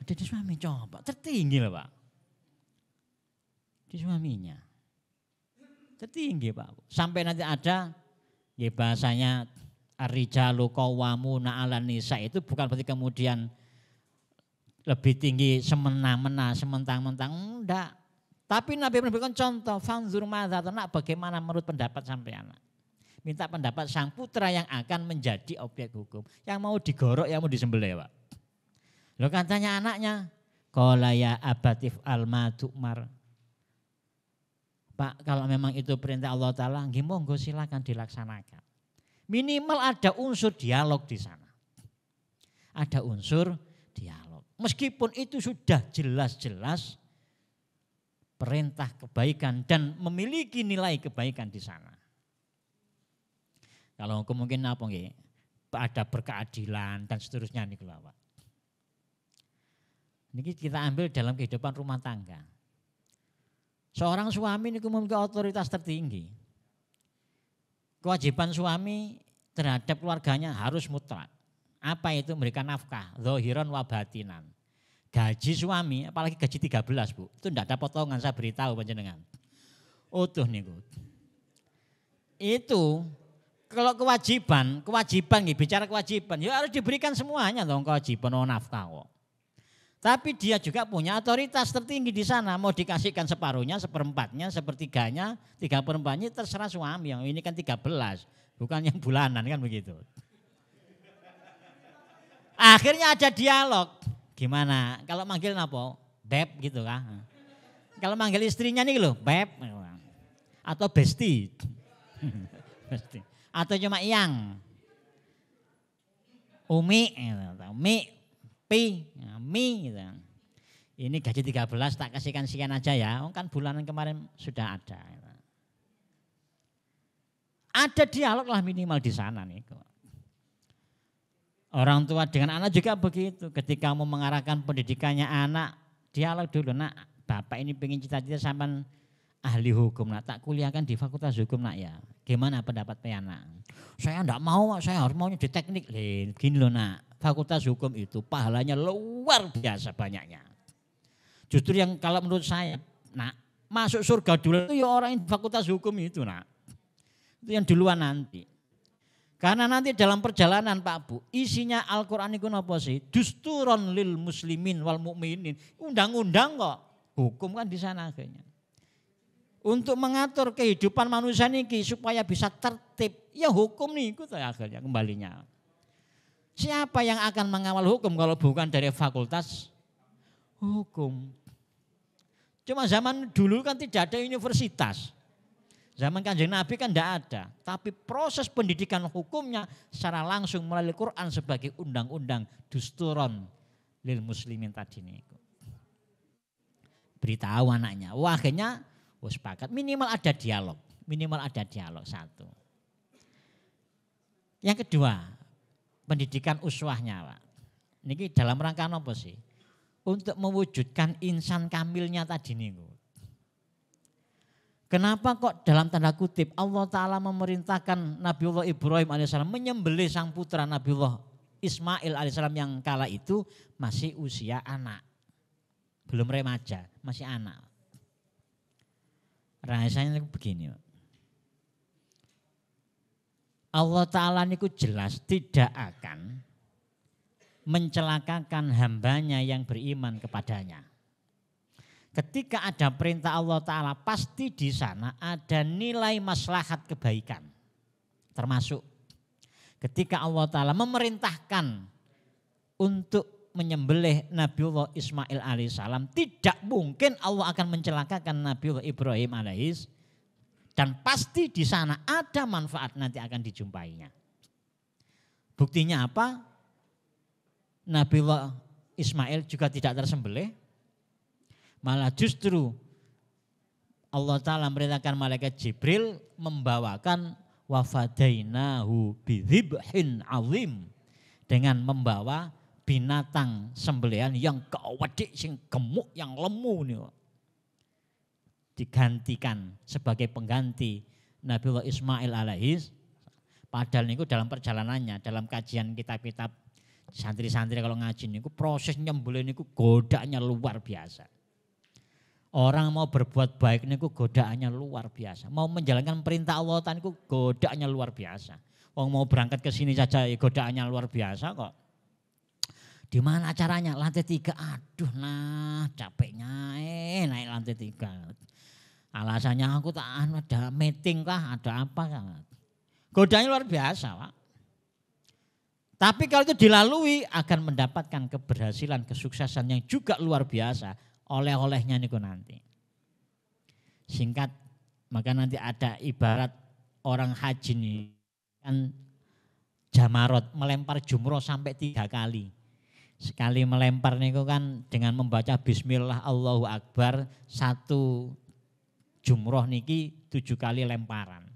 S4: Ada di suami, coba tertinggi loh Pak. di suaminya. Tertinggi Pak. Sampai nanti ada ya bahasanya ar-rijalu qawwamuna 'alan nisa, itu bukan berarti kemudian lebih tinggi semena-mena, sementang-mentang, enggak. Tapi Nabi memberikan contoh, fanzur madza, nak bagaimana menurut pendapat sampean. Minta pendapat sang putra yang akan menjadi objek hukum. Yang mau digorok, yang mau disembelih Pak. Loh katanya anaknya, qala ya abatif alma tu'mar. Pak, kalau memang itu perintah Allah Ta'ala, nggih monggo silakan dilaksanakan. Minimal ada unsur dialog di sana. Ada unsur dialog. Meskipun itu sudah jelas-jelas perintah kebaikan dan memiliki nilai kebaikan di sana. Kalau mungkin apa nggih? Ada berkeadilan dan seterusnya nih Pak. Ini kita ambil dalam kehidupan rumah tangga. Seorang suami ini memiliki otoritas tertinggi. Kewajiban suami terhadap keluarganya harus mutlak. Apa itu? Memberikan nafkah, zahiran wa batinan. Gaji suami, apalagi gaji 13 Bu, itu tidak ada potongan, saya beritahu panjenengan. Utuh niku. Itu kalau kewajiban bicara kewajiban, ya harus diberikan semuanya dong kewajiban nafkah kok. Tapi dia juga punya otoritas tertinggi di sana. Mau dikasihkan separuhnya, seperempatnya, sepertiganya, 3/4-nya terserah suami. Yang ini kan 13, bukan yang bulanan kan begitu. Akhirnya ada dialog. Gimana? Kalau manggil apa? Beb gitu kan. Kalau manggil istrinya nih loh, beb. Atau besti. Atau cuma yang. Umi, Pi, Mi gitu. Ini gaji 13 tak kasihkan sekian aja ya. Kan bulanan kemarin sudah ada. Ada dialog lah minimal di sana nih. Orang tua dengan anak juga begitu. Ketika mau mengarahkan pendidikannya anak, dialog dulu. Nak, bapak ini pengen cita-cita sampai ahli hukum. Nak, tak kuliahkan di fakultas hukum nak ya. Gimana pendapat anak? Saya enggak mau, saya harus maunya di teknik. Gini loh nak. Fakultas hukum itu pahalanya luar biasa banyaknya. Justru yang kalau menurut saya, nak masuk surga dulu itu ya orang yang fakultas hukum itu nak. Itu yang duluan nanti. Karena nanti dalam perjalanan Pak Bu, isinya Al-Quran itu apa sih? Dusturon lil muslimin wal mu'minin. Undang-undang kok, hukum kan di sana akhirnya. Untuk mengatur kehidupan manusia ini supaya bisa tertib, ya hukum nih itu akhirnya kembalinya. Siapa yang akan mengawal hukum kalau bukan dari fakultas hukum? Cuma zaman dulu kan tidak ada universitas. Zaman Kanjeng Nabi kan tidak ada. Tapi proses pendidikan hukumnya secara langsung melalui Quran sebagai undang-undang dusturon lil muslimin tadi nih. Beritahu anaknya. Wah akhirnya sepakat minimal ada dialog. Minimal ada dialog satu. Yang kedua. Pendidikan uswahnya Pak. Ini dalam rangka apa sih? Untuk mewujudkan insan kamilnya tadi nih. Kenapa kok dalam tanda kutip Allah Ta'ala memerintahkan Nabiullah Ibrahim AS menyembelih sang putra Nabiullah Ismail AS yang kala itu masih usia anak. Belum remaja, masih anak. Rahasianya begini Pak. Allah Ta'ala niku jelas tidak akan mencelakakan hambanya yang beriman kepadanya. Ketika ada perintah Allah Ta'ala pasti di sana ada nilai maslahat kebaikan. Termasuk ketika Allah Ta'ala memerintahkan untuk menyembelih Nabiullah Ismail alaihissalam, tidak mungkin Allah akan mencelakakan Nabiullah Ibrahim alaihissalam. Dan pasti di sana ada manfaat nanti akan dijumpainya. Buktinya apa? Nabiullah Ismail juga tidak tersembelih. Malah justru Allah Ta'ala memerintahkan malaikat Jibril membawakan wafadainahu bidzibhin azim. Dengan membawa binatang sembelihan yang kewedik, sing gemuk, yang lemu nih. Digantikan sebagai pengganti Nabiullah Ismail alaihis. Padahal niku dalam perjalanannya, dalam kajian kitab-kitab santri-santri kalau ngaji niku proses nyembelih niku godanya luar biasa. Orang mau berbuat baik niku godaannya luar biasa. Mau menjalankan perintah Allah niku godaannya luar biasa. Wong mau berangkat ke sini saja godaannya luar biasa kok. Di mana acaranya? Lantai 3. Aduh nah capeknya naik lantai 3. Alasannya aku tak ada meeting kah, ada apa kah. Godaannya luar biasa Pak. Tapi kalau itu dilalui akan mendapatkan keberhasilan, kesuksesan yang juga luar biasa. Oleh-olehnya niku nanti. Singkat, maka nanti ada ibarat orang haji nih kan jamarot, melempar jumroh sampai 3 kali. Sekali melempar niku kan dengan membaca bismillah Allahu Akbar, 1 jumroh niki 7 kali lemparan.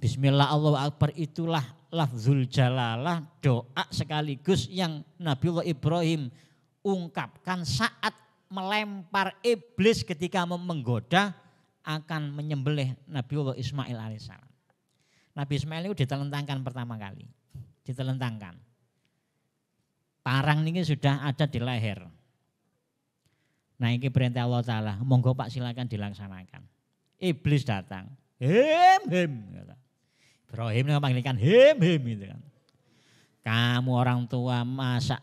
S4: Bismillah Allahu Akbar itulah lafzul jalalah, doa sekaligus yang Nabiullah Ibrahim ungkapkan saat melempar iblis ketika menggoda akan menyembelih Nabiullah Ismail alaihissalam. Nabi Ismail itu ditelentangkan pertama kali. Ditelentangkan. Parang ini sudah ada di leher. Nah ini perintah Allah Ta'ala. Monggo Pak silakan dilaksanakan. Iblis datang. Him. Ibrahim memanggilkan him gitu kan. Kamu orang tua masa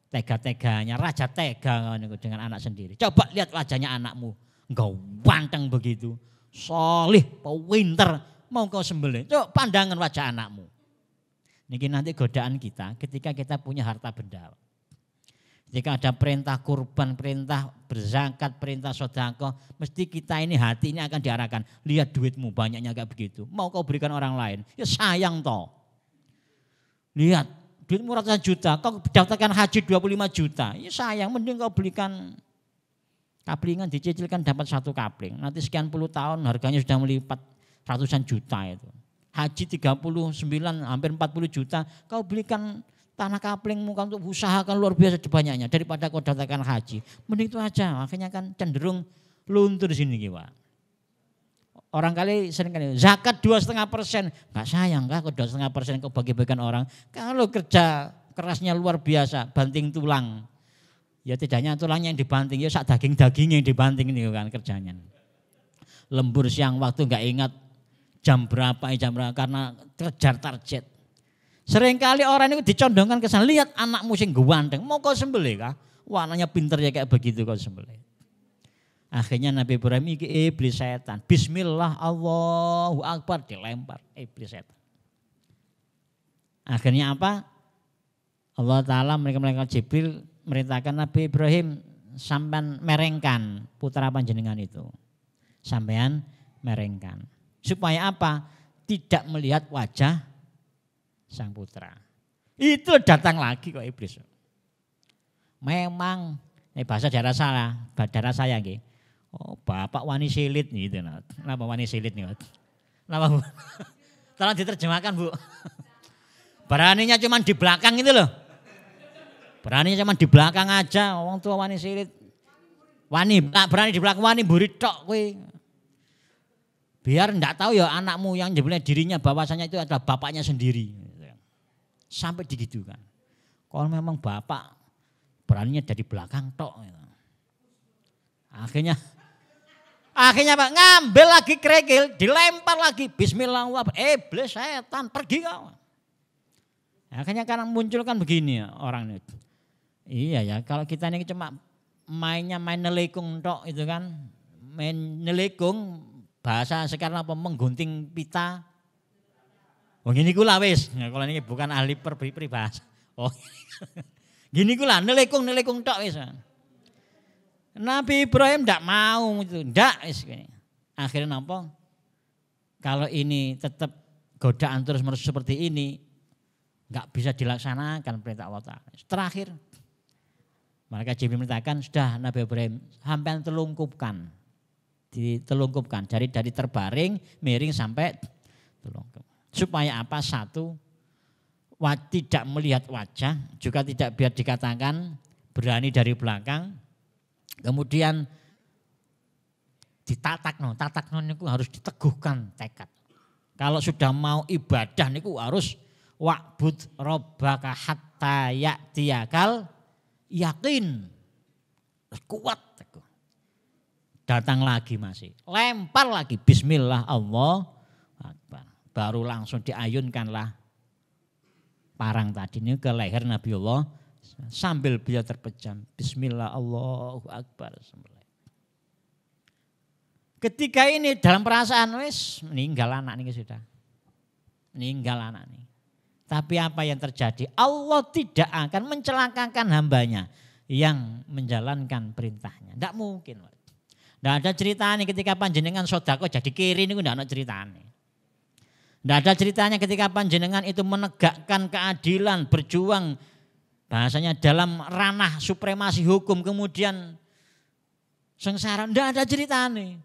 S4: tega-teganya, raja tega dengan anak sendiri. Coba lihat wajahnya anakmu. Enggak ganteng begitu. Solih, pinter, mau kau sembelih. Coba pandangan wajah anakmu. Niki nanti godaan kita ketika kita punya harta benda. Jika ada perintah kurban, perintah berzakat, perintah sedekah, mesti kita ini hati ini akan diarahkan. Lihat duitmu banyaknya kayak begitu. Mau kau berikan orang lain, ya sayang toh. Lihat duitmu ratusan juta, kau daftarkan haji 25 juta. Ya sayang, mending kau belikan kaplingan, dicicilkan dapat 1 kapling. Nanti sekian puluh tahun harganya sudah melipat ratusan juta itu. Haji 39, hampir 40 juta, kau belikan tanah kaplingmu kan untuk usahakan luar biasa banyaknya daripada kau daftarkan haji. Mending itu aja, akhirnya kan cenderung luntur sini Pak. Orang kali sering kali zakat 2,5%, nggak sayang kah kau 2,5% kau bagi-bagikan orang. Kalau kerja kerasnya luar biasa, banting tulang. Ya tidaknya tulangnya yang dibanting, ya sak daging-daging yang dibanting ini kan kerjanya. Lembur siang waktu nggak ingat jam berapa karena kejar target. Seringkali orang itu dicondongkan ke sana, lihat anakmu sing ganteng, mau kau sembelih kah? Warnanya pinter ya kayak begitu kau sembelih. Akhirnya Nabi Ibrahim iki iblis setan. Bismillah Allahu Akbar dilempar iblis setan. Akhirnya apa? Allah Ta'ala mereka Jibril merintahkan Nabi Ibrahim sampean merengkan putra panjenengan itu. Sampean merengkan. Supaya apa? Tidak melihat wajah sang putra. Itu datang lagi kok iblis. Memang bahasa daerah saya nggih. Oh, Bapak wani silit gitu. Kenapa wani silit nih? Kenapa Bu? Tolong diterjemahkan Bu. Beraninya cuma di belakang itu loh. Beraninya cuma di belakang aja, orang tua wani silit. Wani, berani di belakang wani burit tok kowe. Biar enggak tahu ya anakmu yang nyembelih dirinya bahwasanya itu adalah bapaknya sendiri. Sampai digitukan. Kalau memang bapak beraninya dari belakang tok. Akhirnya Pak ngambil lagi kerikil, dilempar lagi. Bismillahirrahmanirrahim. Iblis setan pergi kau. Akhirnya karena muncul kan begini ya, orang itu. Iya ya, kalau kita ini cuma main nelekung tok itu kan. Main nelekung, bahasa sekarang apa, menggunting pita. Oh gini kula wis, nah, kalau ini bukan ahli peribahasa. Oh gini kula nelekung tok wis. Nabi Ibrahim ndak mau itu, ndak wis. Akhirnya napa? Kalau ini tetap godaan terus-menerus seperti ini, nggak bisa dilaksanakan perintah Allah Ta'ala. Terakhir, mereka Jibril merintahkan, sudah Nabi Ibrahim sampai ditelungkupkan dari terbaring, miring sampai telungkup. Supaya apa? Satu, tidak melihat wajah, juga tidak biar dikatakan berani dari belakang. Kemudian tatak niku harus diteguhkan tekad. Kalau sudah mau ibadah niku harus wa'bud rabbaka hatta ya'tiyakal yakin. Kuat. datang lagi masih. Lempar lagi, bismillah Allah Akbar. Baru langsung diayunkanlah parang tadi ini ke leher Nabiullah sambil beliau terpejam. Bismillah Allahu Akbar. Ketika ini dalam perasaan wis meninggal anak ini sudah. Meninggal anak ini. Tapi apa yang terjadi? Allah tidak akan mencelakakan hambanya yang menjalankan perintahnya. Tidak mungkin. Tidak ada ceritanya ketika panjenengan sodako jadi kiri ini tidak ada ceritanya. Tidak ada ceritanya ketika panjenengan itu menegakkan keadilan, berjuang bahasanya dalam ranah supremasi hukum kemudian sengsara. Tidak ada ceritanya.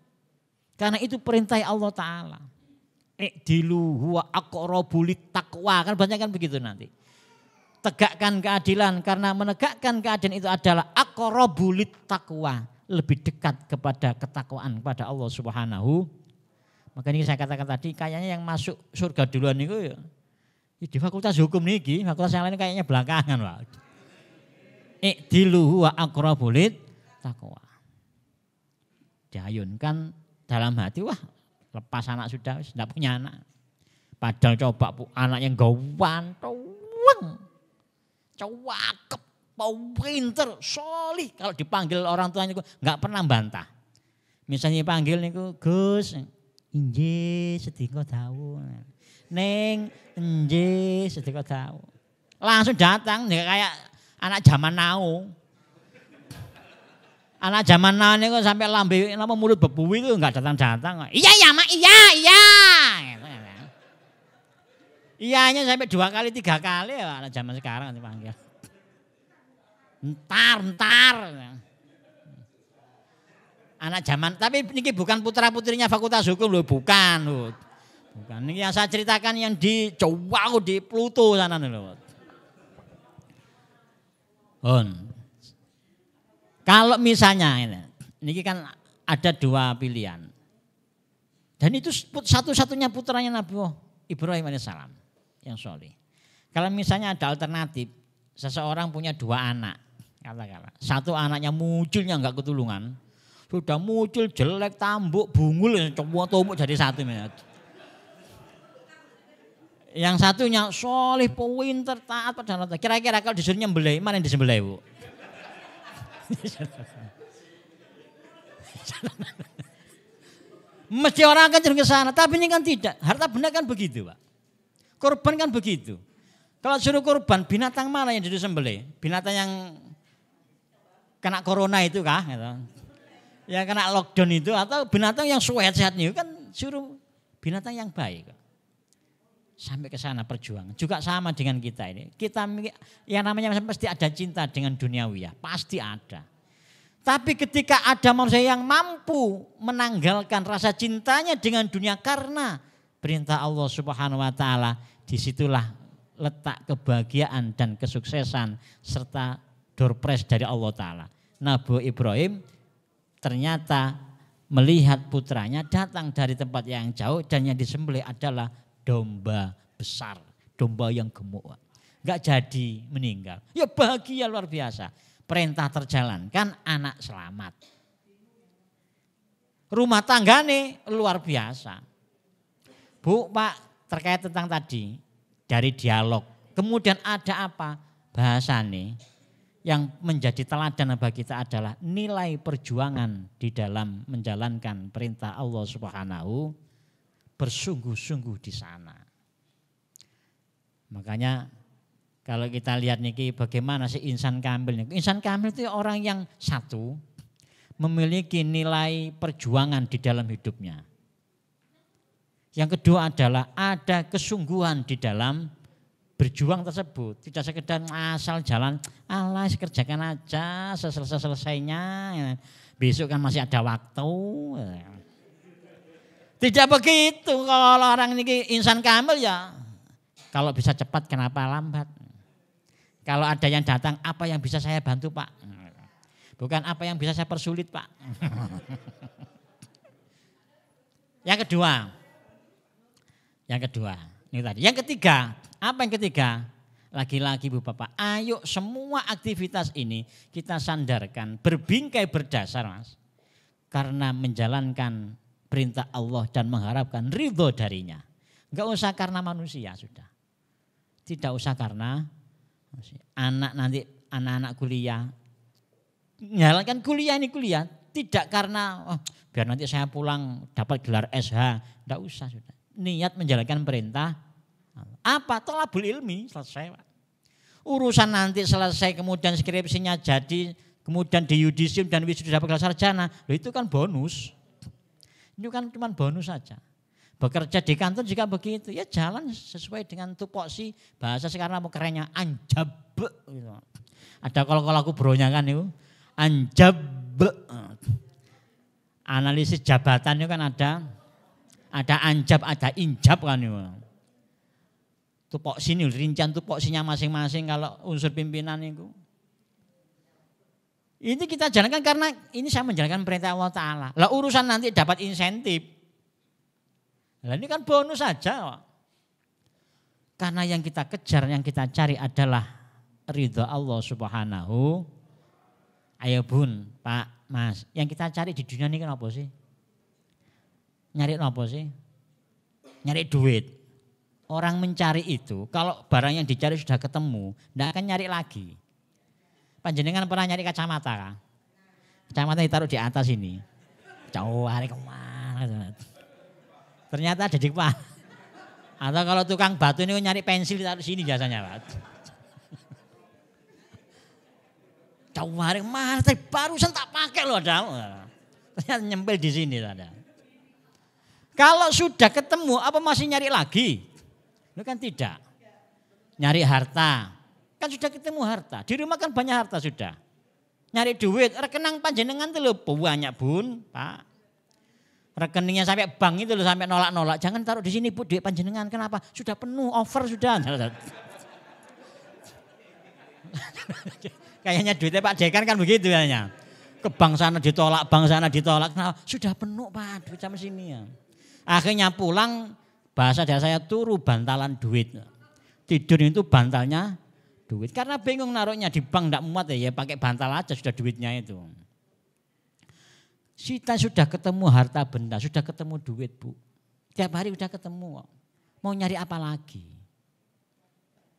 S4: Karena itu perintah Allah Ta'ala. I'dilu huwa aqrabu littaqwa, kan banyak kan begitu nanti. Tegakkan keadilan karena menegakkan keadilan itu adalah aqrabu littaqwa, lebih dekat kepada ketakwaan kepada Allah Subhanahu. Makanya saya katakan tadi kayaknya yang masuk surga duluan itu ya di fakultas hukum niki, fakultas yang lain kayaknya belakangan, Pak. I'dilu huwa aqrabu littaqwa. Diayunkan dalam hati, wah lepas anak sudah, tidak punya anak. Padahal coba anak yang gawantong, cakep, pinter, solih. Kalau dipanggil orang tuanya nggak pernah bantah. Misalnya panggil niku Gus, inje sedika dawu. Neng, inje sedika dawu. Langsung datang kayak anak zaman now. Anak zaman now ini kok sampai lambe mulut bebu itu enggak datang-datang. Iya ya mak, iya. Iyanya sampai 2 kali 3 kali ya anak zaman sekarang dipanggil. Entar. Anak zaman, tapi ini bukan putra-putrinya fakultas hukum loh, bukan. Bukan, ini yang saya ceritakan yang di Jawa, di Pluto sana loh. Kalau misalnya ini kan ada 2 pilihan. Dan itu satu-satunya putranya Nabi Ibrahim alaihissalam yang soleh. Kalau misalnya ada alternatif, seseorang punya 2 anak. Katakanlah, satu anaknya munculnya enggak ketulungan. Sudah muncul jelek, tambuk, bungul, coba tumbuk jadi satu. Yang satunya soleh, pinter, taat pada Allah. Kira-kira kalau disuruh nyembelih, mana yang disembelih, Bu? Mesti orang akan cenderung ke sana, tapi ini kan tidak. Harta benda kan begitu, Pak. Korban kan begitu. Kalau suruh korban, binatang mana yang disembelih? Binatang yang kena corona itu kah? Yang kena lockdown itu, atau binatang yang sehat-sehat itu kan suruh binatang yang baik. Sampai ke sana perjuangan. Juga sama dengan kita ini. Kita yang namanya pasti ada cinta dengan duniawiyah, pasti ada. Tapi ketika ada manusia yang mampu menanggalkan rasa cintanya dengan dunia karena perintah Allah Subhanahu wa taala, disitulah letak kebahagiaan dan kesuksesan serta door prize dari Allah taala. Nabi Ibrahim ternyata melihat putranya datang dari tempat yang jauh dan yang disembelih adalah domba besar, domba yang gemuk. Enggak jadi meninggal. Ya bahagia luar biasa. Perintah terjalankan, anak selamat. Rumah tangga nih luar biasa. Bu, Pak, terkait tentang tadi dari dialog. Kemudian ada apa? Bahasa nih yang menjadi teladan bagi kita adalah nilai perjuangan di dalam menjalankan perintah Allah Subhanahu, bersungguh-sungguh di sana. Makanya kalau kita lihat niki bagaimana sih insan kamil. Insan kamil itu orang yang satu memiliki nilai perjuangan di dalam hidupnya. Yang kedua adalah ada kesungguhan di dalam berjuang tersebut. Tidak sekedar asal jalan, alah kerjakan aja selesai-selesainya. Besok kan masih ada waktu. Tidak begitu kalau orang ini insan kamil ya. Kalau bisa cepat kenapa lambat. Kalau ada yang datang apa yang bisa saya bantu Pak. Bukan apa yang bisa saya persulit Pak. Yang kedua. Ini tadi. Yang ketiga. Apa yang ketiga? Lagi-lagi Bu Bapak. Ayo semua aktivitas ini kita sandarkan. Berbingkai berdasar Mas. karena menjalankan perintah Allah dan mengharapkan ridho darinya. Enggak usah karena manusia sudah. Tidak usah karena anak-anak kuliah. Menjalankan kuliah ini kuliah. Tidak karena biar nanti saya pulang dapat gelar SH. Enggak usah sudah. Niat menjalankan perintah. Apa? Thalabul ilmi, selesai. Urusan nanti selesai kemudian skripsinya jadi, kemudian di yudisium dan wisuda dapat gelar sarjana. Itu kan bonus. Itu kan cuma bonus saja. Bekerja di kantor juga begitu. Ya jalan sesuai dengan tupoksi. Bahasa sekarang mau kerennya anjab. Gitu. Ada kalau aku bronya kan itu. Anjab. Analisis jabatan itu kan ada anjab, ada injab kan itu. Tupoksi ini rincian tupoksinya masing-masing kalau unsur pimpinan itu. Ini kita jalankan karena ini saya menjalankan perintah Allah Ta'ala. Lah urusan nanti dapat insentif. Lah ini kan bonus saja. Karena yang kita kejar, yang kita cari adalah ridha Allah Subhanahu. Ayo bun, Pak, Mas. Yang kita cari di dunia ini kan apa sih? Nyari apa sih? Nyari duit. Orang mencari itu, kalau barang yang dicari sudah ketemu, tidak akan nyari lagi. Panjenengan pernah nyari kacamata kan? Kacamata ditaruh di atas ini. Jauh hari kemana? Ternyata ada di kepala. Atau kalau tukang batu ini nyari pensil ditaruh sini biasanya Pak. Jauh hari kemana? Barusan tak pakai loh ada. Ternyata nyempil di sini ada. Kalau sudah ketemu apa masih nyari lagi? Itu kan tidak. Nyari harta. Kan sudah ketemu harta. Di rumah kan banyak harta sudah. Nyari duit. Rekening panjenengan itu loh banyak bun. Pak. Rekeningnya sampai bank itu loh sampai nolak-nolak. Jangan taruh di sini bu duit panjenengan. Kenapa? Sudah penuh over sudah. Kayaknya duitnya Pak Dekan kan begitu kayaknya. Ke bank sana ditolak, bank sana ditolak. Nah, sudah penuh Pak duit sama sini ya. Akhirnya pulang. Bahasa daerah saya turu bantalan duit. Tidur itu bantalnya duit. Karena bingung naruhnya di bank tidak muat ya pakai bantal aja sudah duitnya itu. Kita sudah ketemu harta benda, sudah ketemu duit bu. Tiap hari sudah ketemu. Mau nyari apa lagi?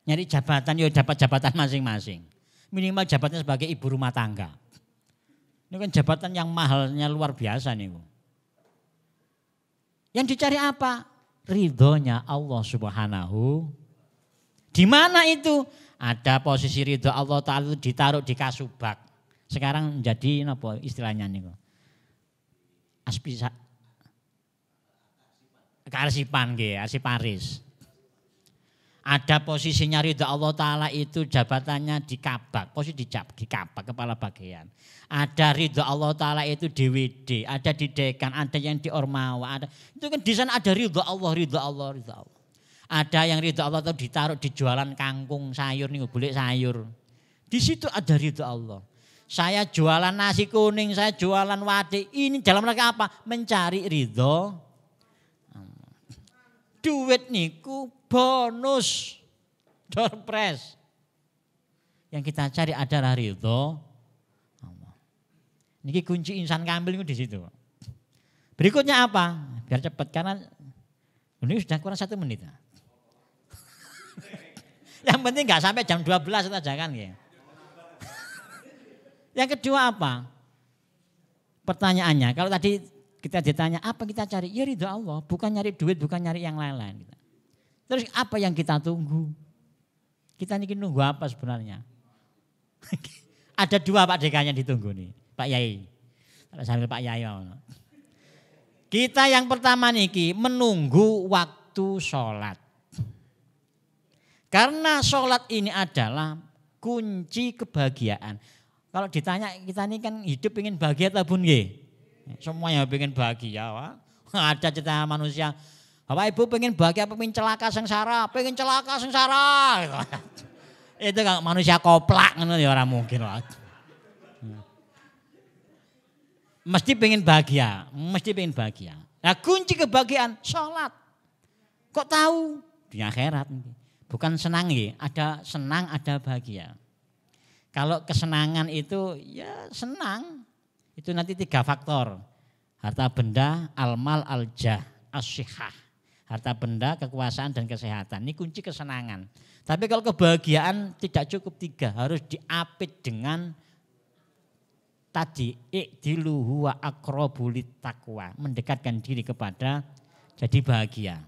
S4: Nyari jabatan, ya dapat jabatan masing-masing. Minimal jabatan sebagai ibu rumah tangga. Ini kan jabatan yang mahalnya luar biasa nih bu. Yang dicari apa? Ridhonya Allah Subhanahu. Di mana itu? Ada posisi ridho Allah Ta'ala itu ditaruh di kasubag. Sekarang menjadi apa istilahnya nih? Kearsipan gitu, arsiparis. Ada posisinya ridho Allah Ta'ala itu jabatannya di kabak, posisi di kabak kepala bagian. Ada ridho Allah Ta'ala itu di WD, ada di dekan, ada yang di Ormawa. Ada, itu kan di sana ada ridho Allah, ridho Allah, ridho Allah. Ada yang ridho Allah itu ditaruh di jualan kangkung sayur nih, boleh sayur. Di situ ada ridho Allah. Saya jualan nasi kuning, saya jualan wadi. Ini dalam rangka apa? Mencari ridho. Duit niku bonus, doorpress. Yang kita cari adalah ridho Allah. Ini kunci insan kambil itu di situ. Berikutnya apa? Biar cepat karena ini sudah kurang 1 menit. Yang penting nggak sampai jam 12 saja kan ya. Yang kedua apa? Pertanyaannya, kalau tadi kita ditanya apa kita cari? Ya ridho Allah, bukan nyari duit, bukan nyari yang lain-lain. Terus apa yang kita tunggu? Kita ini nunggu apa sebenarnya? Ada 2 Pak Dekanya ditunggu nih, Pak Yai. Sambil Pak Yai. Kita yang pertama niki menunggu waktu sholat. Karena sholat ini adalah kunci kebahagiaan. Kalau ditanya kita ini kan hidup ingin bahagia atau bun nggih? Semuanya pengen bahagia. Wah. Ada cerita manusia. Bapak Ibu pengen bahagia, pengen celaka sengsara, pengen celaka sengsara. Gitu. Itu kan manusia koplak ya orang mungkin. Mesti pengen bahagia, mesti pengen bahagia. Nah kunci kebahagiaan sholat. Kok tahu? Di akhirat. Bukan senang ya, ada senang, ada bahagia. Kalau kesenangan itu ya senang. Itu nanti 3 faktor. Harta benda, almal, aljah, asyihah. Harta benda, kekuasaan dan kesehatan. Ini kunci kesenangan. Tapi kalau kebahagiaan tidak cukup 3, harus diapit dengan tadi i'dilu huwa aqrabu littaqwa, mendekatkan diri kepada jadi bahagia.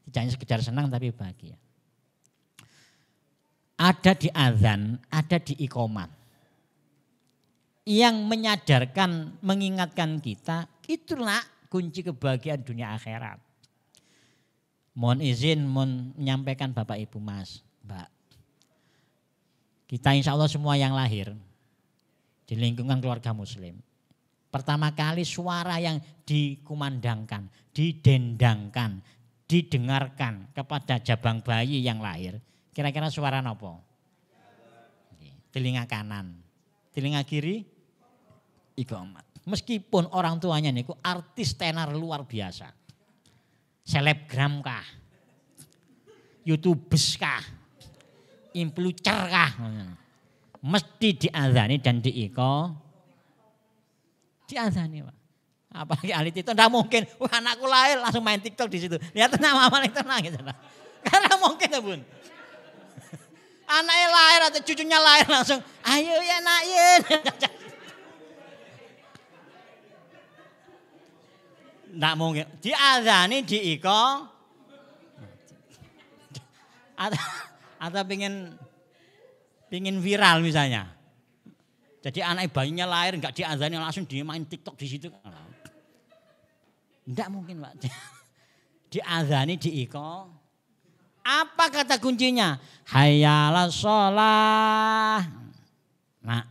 S4: Tidak hanya sekedar senang tapi bahagia. Ada di azan, ada di iqamah. Yang menyadarkan, mengingatkan kita, itulah kunci kebahagiaan dunia akhirat. Mohon izin menyampaikan Bapak Ibu Mas, Mbak. Kita insya Allah semua yang lahir di lingkungan keluarga muslim. Pertama kali suara yang dikumandangkan, didendangkan, didengarkan kepada jabang bayi yang lahir. Kira-kira suara apa? Telinga kanan, telinga kiri, iqamah. Meskipun orang tuanya niku artis tenar luar biasa. Selebgram kah? YouTubers kah? Influencer kah? Mesti diazani dan diazani, Pak. Apalagi ahli TikTok enggak mungkin. Wah, anakku lahir langsung main TikTok di situ. Lihat nama itu nangis. Karena mungkin ya, Bun. Anaknya lahir atau cucunya lahir langsung, ayo ya nak ya. Nggak mungkin. Diazani diiko. Atau pingin viral misalnya. Jadi anak bayinya lahir nggak diazani langsung dia main TikTok di situ. Nggak mungkin, Pak. Diazani diiko. Apa kata kuncinya? Hayyalas sholah. Nah,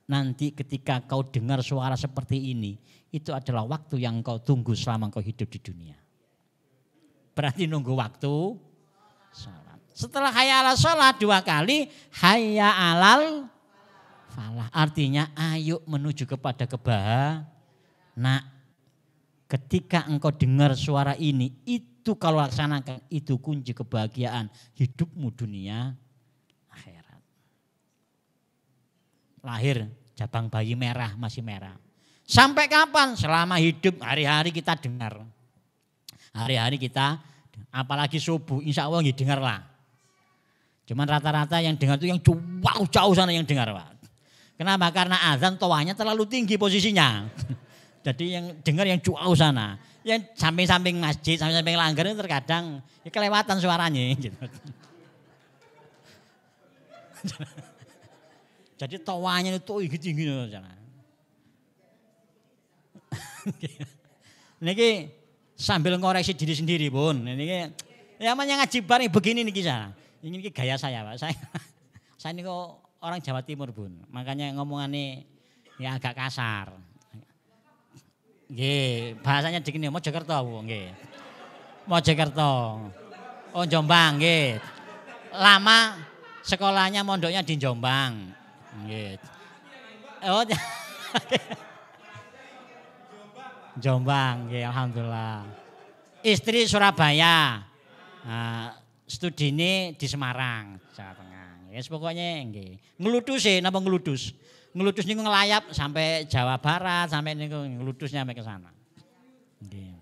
S4: nanti ketika kau dengar suara seperti ini, itu adalah waktu yang kau tunggu selama kau hidup di dunia. Berarti nunggu waktu sholat. Setelah hayyalas sholah 2 kali, hayya alal falah. Artinya ayo menuju kepada kebahagiaan. Nah, ketika engkau dengar suara ini, itu kalau laksanakan, itu kunci kebahagiaan hidupmu dunia akhirat. Lahir jabang bayi merah, masih merah. Sampai kapan? Selama hidup, hari-hari kita dengar. Hari-hari kita, apalagi subuh, insya Allah dengar lah. Cuman rata-rata yang dengar itu yang jauh sana yang dengar, Pak. Kenapa? Karena azan toahnya terlalu tinggi posisinya. Jadi yang dengar yang jauh sana. Yang samping-samping masjid, samping-samping langgar itu terkadang ya kelewatan suaranya. Gitu. Jadi toahnya itu tinggi-tinggi. Niki sambil ngoreksi diri sendiri, Bun. Niki ya namanya ngaji bareng begini niki saya. Ini gaya saya, Pak. Saya ini kok orang Jawa Timur, Bun. Makanya ngomongannya ya agak kasar. Nggih, bahasanya dikene Mojokerto, Bu, nggih. Mojokerto. Oh, Jombang, nggih. Lama sekolahnya mondoknya di Jombang. Nggih. Oh. Jombang, nggih, alhamdulillah. Istri Surabaya. Nah, studi ini di Semarang, Jawa Tengah. Ya, pokoknya nggih. Ngeludus sih, napa ngeludus? Ngeludus niku ngelayap sampai Jawa Barat, sampai niku ngeludusnya sampai ke sana. Nggih.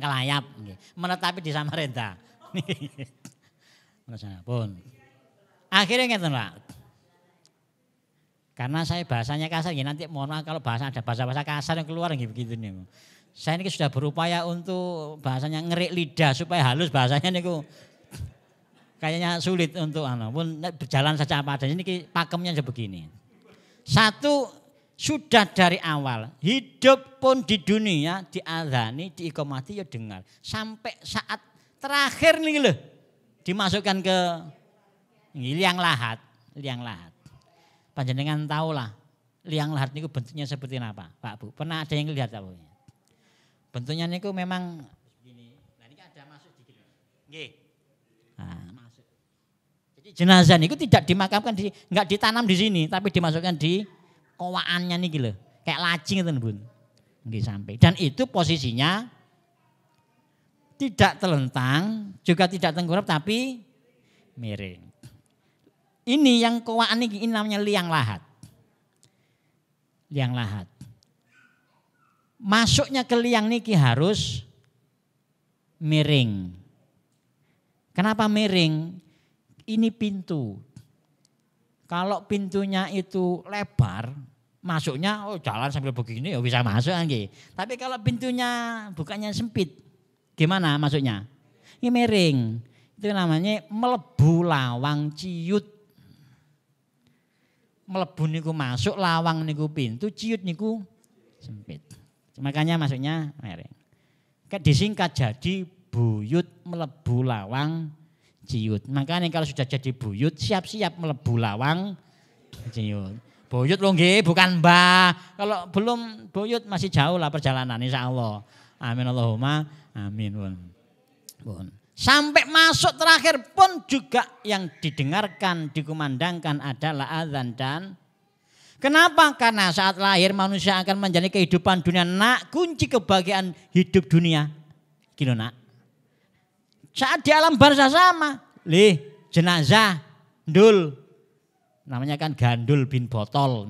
S4: Ngelayap nggih. Menetapi di Samarinda. Pun. Akhirnya ngeten, Pak. Karena saya bahasanya kasar, ya nanti mohon maaf kalau bahasa ada bahasa-bahasa kasar yang keluar nggih begitu nih. Saya ini sudah berupaya untuk bahasanya ngerik lidah supaya halus bahasanya niku. Kayaknya sulit untuk pun berjalan saja apa adanya. Ini pakemnya begini. Satu, sudah dari awal hidup pun di dunia diazani, diiqamati ya dengar. Sampai saat terakhir nih loh dimasukkan ke liang lahat, liang lahat. Panjenengan tahulah liang lahat niku bentuknya seperti apa, Pak Bu? Pernah ada yang lihat apa? Bentuknya niku memang begini. Nah ini ada masuk dikit. Nggih. Nah, masuk. Jadi jenazah niku tidak dimakamkan enggak ditanam di sini, tapi dimasukkan di kowaannya niki lho. Kayak lacing itu, Bun. Nggih sampai. Dan itu posisinya tidak telentang, juga tidak tengkurap tapi miring. Ini yang kowaan ini namanya liang lahat. Liang lahat. masuknya ke liang niki harus miring. Kenapa miring? Ini pintu. Kalau pintunya itu lebar, masuknya jalan sambil begini ya bisa masuk nggih. Tapi kalau pintunya bukannya sempit, gimana masuknya? Ini miring. Itu namanya melebu lawang ciut. Melebu niku masuk, lawang niku pintu, ciut niku sempit. Makanya masuknya miring. Disingkat jadi buyut melebu lawang ciut. Makanya kalau sudah jadi buyut siap-siap melebu lawang ciut. Buyut loh nggih, bukan mbah. Kalau belum buyut masih jauh lah perjalanan insyaallah. Amin Allahumma amin. Pun. Sampai masuk terakhir pun juga yang didengarkan, dikumandangkan adalah azan dan kenapa? Karena saat lahir manusia akan menjalani kehidupan dunia. Nak, kunci kebahagiaan hidup dunia. Gitu nak. Saat di alam barzah sama. Jenazah, ndul. Namanya kan gandul bin botol.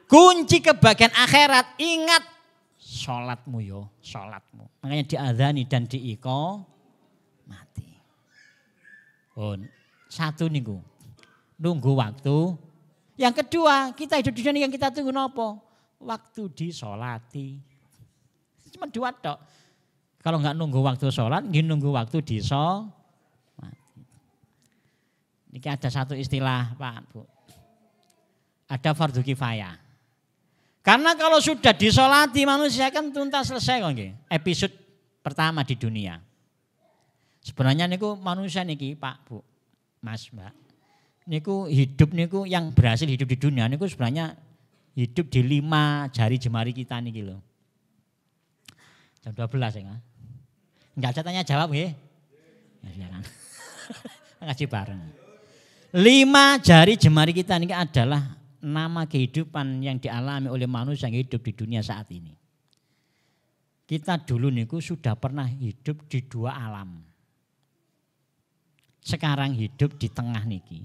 S4: Kunci kebahagiaan akhirat, ingat sholatmu yo, sholatmu. Makanya diadzani dan diiko mati. Satu niku. Nunggu waktu. Yang kedua, kita hidup di dunia yang kita tunggu nopo? Waktu disolati. Cuma dua tok. Kalau enggak nunggu waktu sholat, nunggu waktu disolati. Ini ada satu istilah Pak Bu. Ada fardu kifayah. Karena kalau sudah disolati manusia kan tuntas selesai kok nggih. Episode pertama di dunia. Sebenarnya niku manusia niki Pak Bu, Mas Mbak. Niku hidup niku yang berhasil hidup di dunia niku sebenarnya hidup di 5 jari jemari kita niki lho. Jam 12 ya. Enggak saya tanya jawab nggih. Ya silakan. Ngaji bareng. 5 jari jemari kita niki adalah nama kehidupan yang dialami oleh manusia yang hidup di dunia saat ini. Kita dulu niku sudah pernah hidup di 2 alam. Sekarang hidup di tengah niki.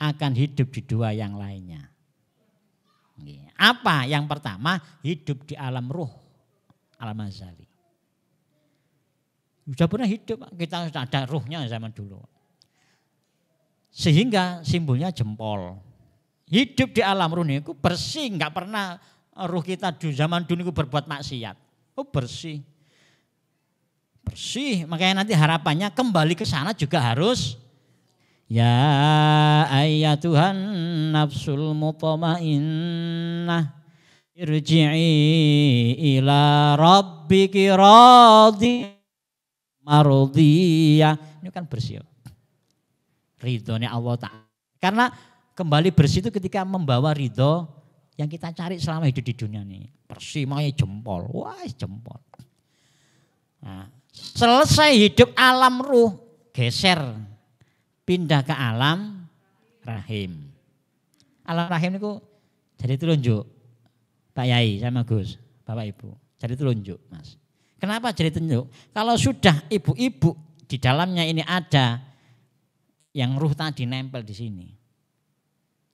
S4: Akan hidup di 2 yang lainnya. Apa? Yang pertama hidup di alam ruh, alam azali. Sudah pernah hidup, kita sudah ada ruhnya zaman dulu. Sehingga simbolnya jempol. Hidup di alam ruh niku bersih, enggak pernah ruh kita di zaman dulu niku berbuat maksiat. Bersih. Bersih, makanya nanti harapannya kembali ke sana juga harus ya ayyatuhan nafsul mutmainnah irji'i ila rabbiki radiyah mardiyah. Ini kan bersih. Ridhonya Allah Ta'ala. Karena kembali bersih itu ketika membawa ridho yang kita cari selama hidup di dunia ini. Bersih makanya jempol. Wah jempol. Nah, selesai hidup alam ruh, geser. Pindah ke alam rahim. Alam rahim itu jadi telunjuk. Pak Yai sama Gus, Bapak Ibu. Jadi telunjuk Mas. Kenapa jadi telunjuk? Kalau sudah ibu-ibu di dalamnya ini ada yang ruh tadi nempel di sini.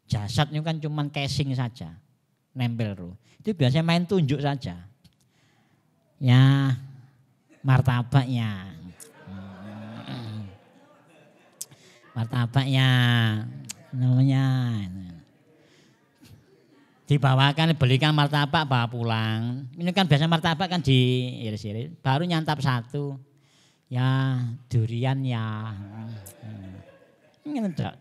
S4: Jasadnya kan cuma casing saja, nempel ruh. Itu biasanya main tunjuk saja. Ya, martabaknya. Martabaknya namanya. Dibawakan, belikan martabak, bawa pulang. Ini kan biasa martabak kan diiris-iris, baru nyantap satu. Ya, durian ya. Enggak.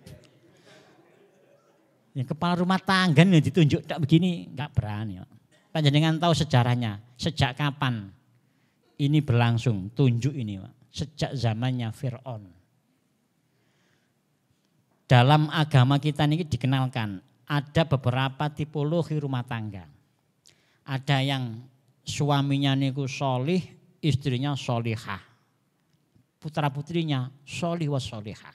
S4: Ya, kepala rumah tangga nih ditunjuk tak begini enggak berani. Panjenengan tahu sejarahnya, sejak kapan ini berlangsung tunjuk ini, Pak? Sejak zamannya Fir'aun. Dalam agama kita ini dikenalkan ada beberapa tipologi rumah tangga. Ada yang suaminya niku solih, istrinya solihah. Putra putrinya solih wa solihah.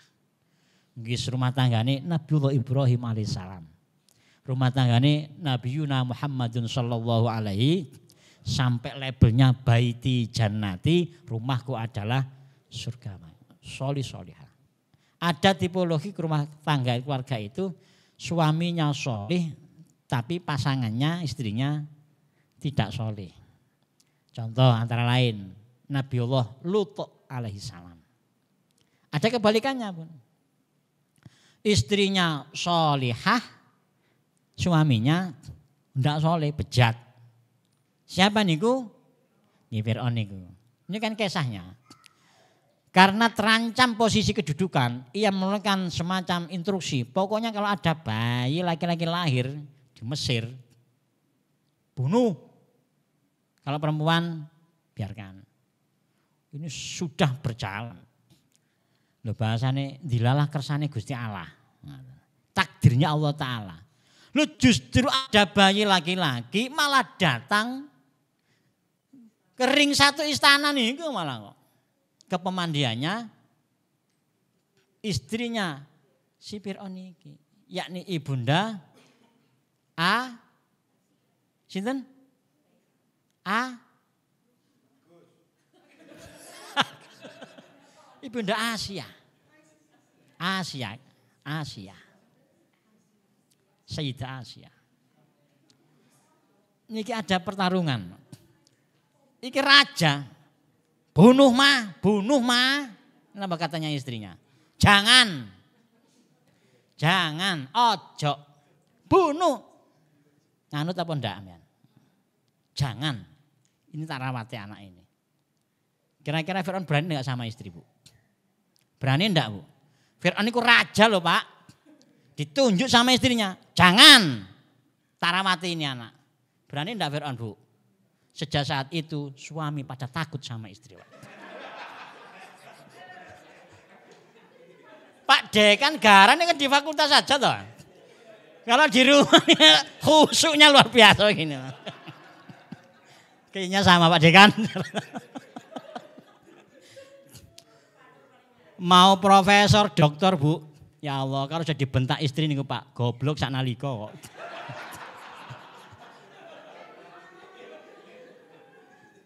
S4: Gis rumah tanggane Nabiullah Ibrahim alaihissalam. Rumah tanggane Nabiyuna Muhammadun sallallahu alaihi sampai labelnya baiti jannati, rumahku adalah surga. Solih solihah. Ada tipologi rumah tangga keluarga itu suaminya solih tapi pasangannya istrinya tidak soleh. Contoh antara lain Nabiullah Lut alaihi salam. Ada kebalikannya pun. Istrinya solihah, suaminya tidak soleh, bejat. Siapa niku? Fir'aun niku. Ini kan kisahnya. Karena terancam posisi kedudukan, ia mengeluarkan semacam instruksi. Pokoknya kalau ada bayi laki-laki lahir di Mesir, bunuh. Kalau perempuan, biarkan. Ini sudah berjalan. Loh bahasanya, dilalah kersane Gusti Allah. Takdirnya Allah Ta'ala. Loh justru ada bayi laki-laki malah datang kering satu istana nih malah kok. Ke pemandiannya istrinya si Fir'aun iki, yakni ibunda sinten? Ibunda Asia. Sayyidah Asia. Niki ada pertarungan. Iki raja. Bunuh mah. Kenapa katanya istrinya? Jangan, ojo, bunuh. Nganut apa ndak? Jangan, ini tak rawati anak ini. Kira-kira Fir'aun berani enggak sama istri bu? Berani enggak bu? Fir'aun itu raja loh pak. Ditunjuk sama istrinya, jangan, tak rawati ini anak. Berani enggak Fir'aun bu? Sejak saat itu suami pada takut sama istri. Pak Dekan Garan ini kan di fakultas saja toh. Kalau di rumahnya khusyuknya luar biasa gini. Kayaknya sama Pak Dekan. Mau profesor, doktor bu. Ya Allah kalau sudah dibentak istri nih Pak. Goblok sak nalika kok.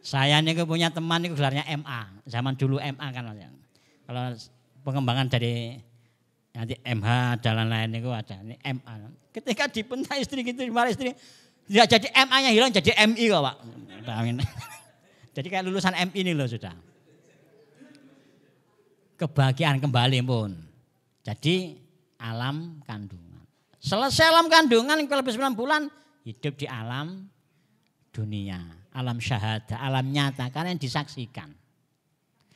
S4: Saya ini punya teman ini gelarnya MA. Zaman dulu MA kan. Kalau pengembangan dari nanti MH dan lain-lain itu ada. Ini MA. Ketika dibentak istri gitu, marah istri. Ya jadi MA-nya hilang jadi MI kok Pak. Jadi kayak lulusan MI ini loh sudah. Kebahagiaan kembali pun. Jadi alam kandungan. Selesai alam kandungan lebih 9 bulan hidup di alam dunia. Alam syahadah, alam nyata karena yang disaksikan.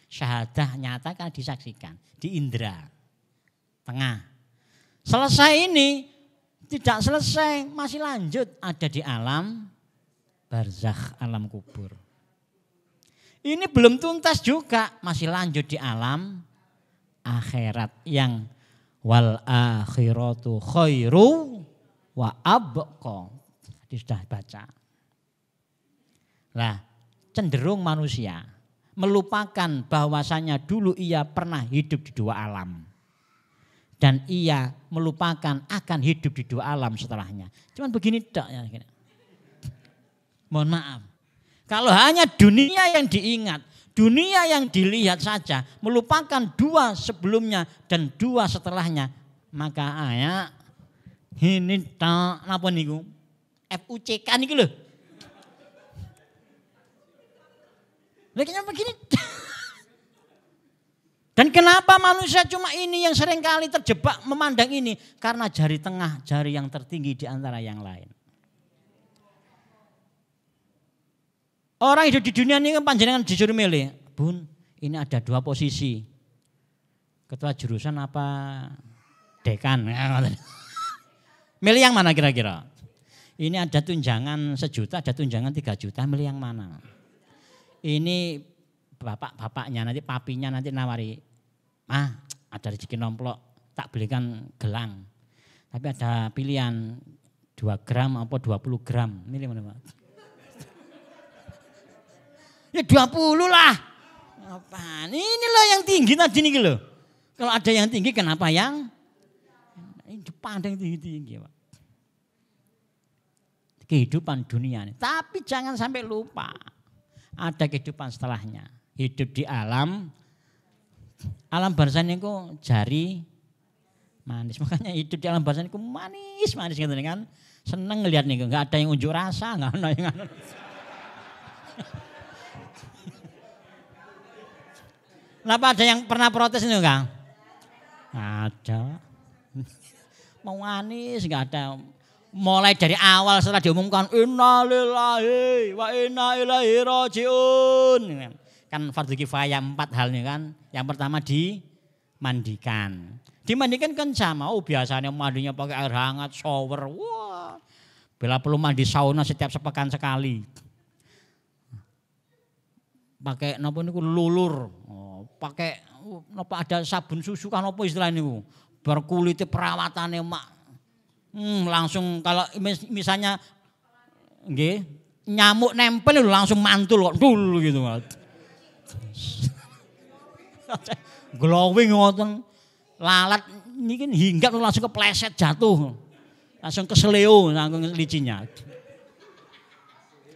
S4: Syahadah nyata karena disaksikan. Di indera. Tengah. Selesai ini tidak selesai, masih lanjut. Ada di alam barzakh, alam kubur. Ini belum tuntas juga, masih lanjut di alam akhirat yang wal akhiratu khairu wa abqa. Sudah baca. Nah, cenderung manusia melupakan bahwasanya dulu ia pernah hidup di dua alam. Dan ia melupakan akan hidup di dua alam setelahnya. Cuman begini tak ya. Mohon maaf. Kalau hanya dunia yang diingat, dunia yang dilihat saja, melupakan dua sebelumnya dan dua setelahnya, maka ayat ini tak apa niku? FUCK niku lho. Lagi begini. Dan kenapa manusia cuma ini yang seringkali terjebak memandang ini? Karena jari tengah, jari yang tertinggi di antara yang lain. Orang hidup di dunia ini kan panjenengan disuruh milih. Bun, ini ada dua posisi. Ketua jurusan apa dekan? Milih yang mana kira-kira? Ini ada tunjangan 1 juta, ada tunjangan 3 juta, milih yang mana? Ini bapak-bapaknya nanti papinya nanti nawari, ada rezeki nomplok, tak belikan gelang. Tapi ada pilihan 2 gram apa 20 gram, milih mana Pak? Ya 20 lah. Apaan? Ini loh yang tinggi tadi nih loh. Kalau ada yang tinggi kenapa yang ini dipandang tinggi-tinggi Pak? Kehidupan dunia ini. Tapi jangan sampai lupa. Ada kehidupan setelahnya. Hidup di alam barzakh niku jari manis. Makanya hidup di alam barzakh niku manis gitu kan. Seneng ngelihat niku, enggak ada yang unjuk rasa, enggak ada yang Kenapa ada yang pernah protes itu Kang? Ada. Mau anis nggak ada. Mulai dari awal setelah diumumkan innalillahi wa inna ilaihi rajiun. Kan fardu kifayah 4 hal nih kan. Yang pertama dimandikan. Dimandikan kan sama. Oh biasanya mandinya pakai air hangat, shower. Wah. Bila perlu mandi sauna setiap sepekan sekali. Pakai napa niku lulur. Oh, pakai napa ada sabun susu kan apa istilah niku. Bar kulite perawatane mak. Langsung kalau misalnya nggih nyamuk nempel langsung mantul kok dul gitu. Glowing ngoten. Lalat niki hinggap langsung kepleset jatuh. Langsung keseleo langsung licinya.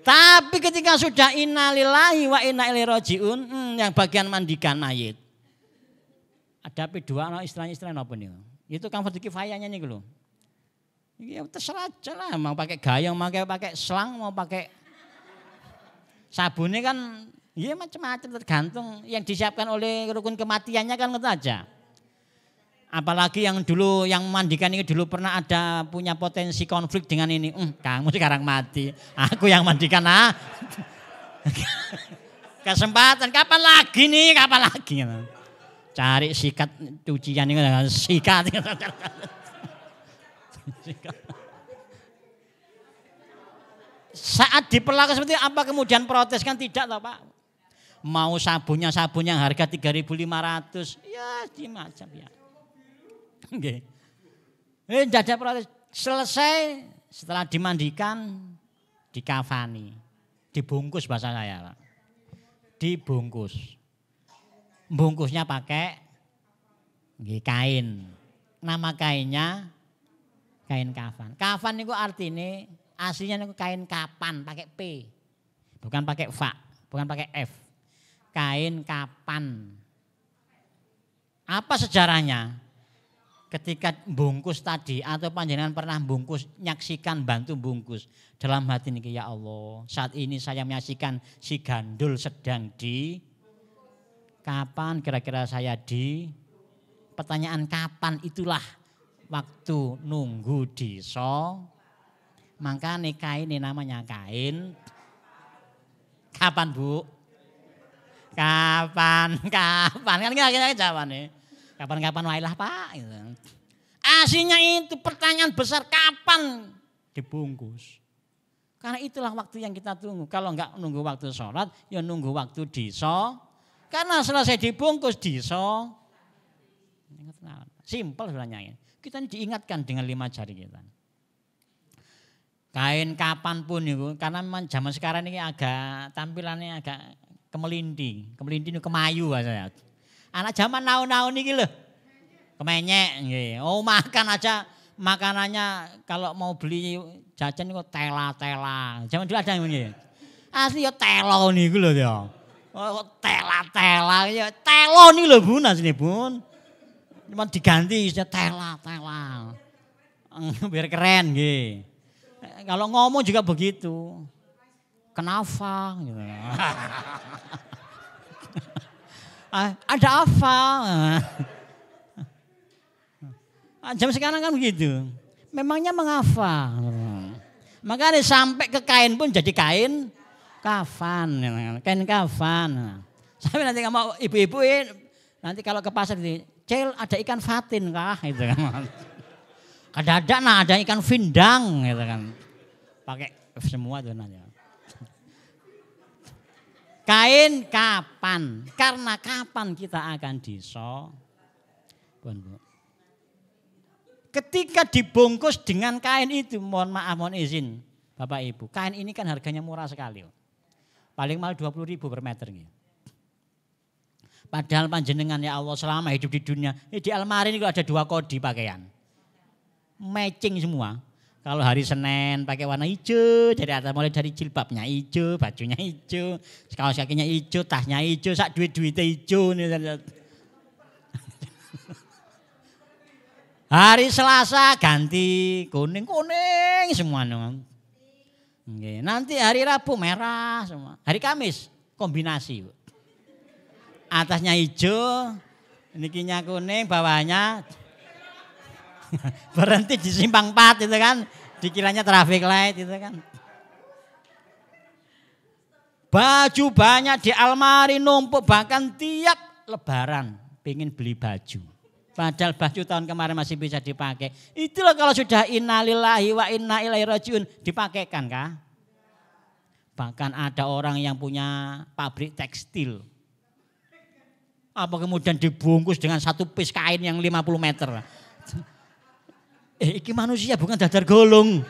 S4: Tapi ketika sudah innalillahi wa inna ilaihi rajiun, yang bagian mandikan mayit. Ada P2 istilahnya apa nih? Itu kan fardu kifayahnya nih lho. Ya terserah aja lah, mau pakai gayung, mau pakai selang, mau pakai sabunnya kan, ya macam-macam tergantung yang disiapkan oleh rukun kematiannya kan gitu aja. Apalagi yang dulu yang mandikan ini dulu pernah ada punya potensi konflik dengan ini, kamu sekarang mati, aku yang mandikan kesempatan kapan lagi nih, kapan lagi? Cari sikat cucian ini sikat. Saat diperlakukan seperti apa kemudian protes kan tidak toh Pak. Mau sabun yang harga 3.500 ya macam ya. Nggih. Tidak ada protes. Selesai setelah dimandikan dikafani. Dibungkus bahasa saya Pak. Dibungkus. Bungkusnya pakai kain. Nama kainnya kain kafan. Kafan itu artinya aslinya itu kain kapan pakai P. Bukan pakai fa, bukan pakai F. Kain kapan. Apa sejarahnya? Ketika bungkus tadi atau panjenengan pernah bungkus, nyaksikan bantu bungkus. Dalam hati ini ya Allah, saat ini saya menyaksikan si gandul sedang di kapan kira-kira saya di pertanyaan kapan itulah waktu nunggu diso, makanya kain ini namanya kain. Kapan Bu? Kapan kan kita jawabannya. Kapan wailah Pak. Gitu. Aslinya itu pertanyaan besar kapan dibungkus. Karena itulah waktu yang kita tunggu. Kalau enggak nunggu waktu sholat, ya nunggu waktu diso. Karena selesai dibungkus diso. Simpel sebenarnya. Kita diingatkan dengan 5 jari kita. Kain kapan pun itu, karena memang zaman sekarang ini agak tampilannya agak kemelinti itu kemayu saya. Anak zaman now ini lho, kemenyek. Oh makan aja makanannya kalau mau beli jajan itu tela-tela. Zaman dulu ada yang begini. Asli ya telo nih lho ya. Oh tela-tela ya telo nih lho Bun asli Bun. Cuma diganti istilah tela. Biar keren gitu. Kalau ngomong juga begitu. Kenapa? Gitu. Ada apa? Jam sekarang kan begitu. Memangnya mengapa? Makanya sampai ke kain pun jadi kain kafan. Kain kafan. Sampai nanti mau ibu-ibu nanti kalau ke pasar ini. Cel ada ikan fatin kah gitu kan. Kadang-kadang ada ikan vindang gitu kan. Pakai semua tuh nanya. Kain kapan? Karena kapan kita akan diso? Ketika dibungkus dengan kain itu, mohon maaf, mohon izin Bapak Ibu. Kain ini kan harganya murah sekali. Paling mahal 20.000 per meter gitu. Padahal panjenengan ya Allah selama hidup di dunia, di almari ini ada 2 kodi pakaian. Matching semua. Kalau hari Senin pakai warna hijau, jadi atas mulai dari jilbabnya hijau, bajunya hijau, kaos kakinya hijau, tasnya hijau, sak duit-duitnya hijau. Hari Selasa ganti kuning-kuning semua. Nggih, nanti hari Rabu merah semua. Hari Kamis kombinasi. Atasnya hijau, nikinya kuning, bawahnya berhenti di simpang 4 itu kan. Dikiranya traffic light itu kan. Baju banyak di almari numpuk, bahkan tiap lebaran pengen beli baju. Padahal baju tahun kemarin masih bisa dipakai. Itulah kalau sudah innalillahi wa inna ilaihi rajiun dipakaikan kah? Bahkan ada orang yang punya pabrik tekstil. Apa kemudian dibungkus dengan satu piece kain yang 50 meter. Iki manusia bukan dadar golong.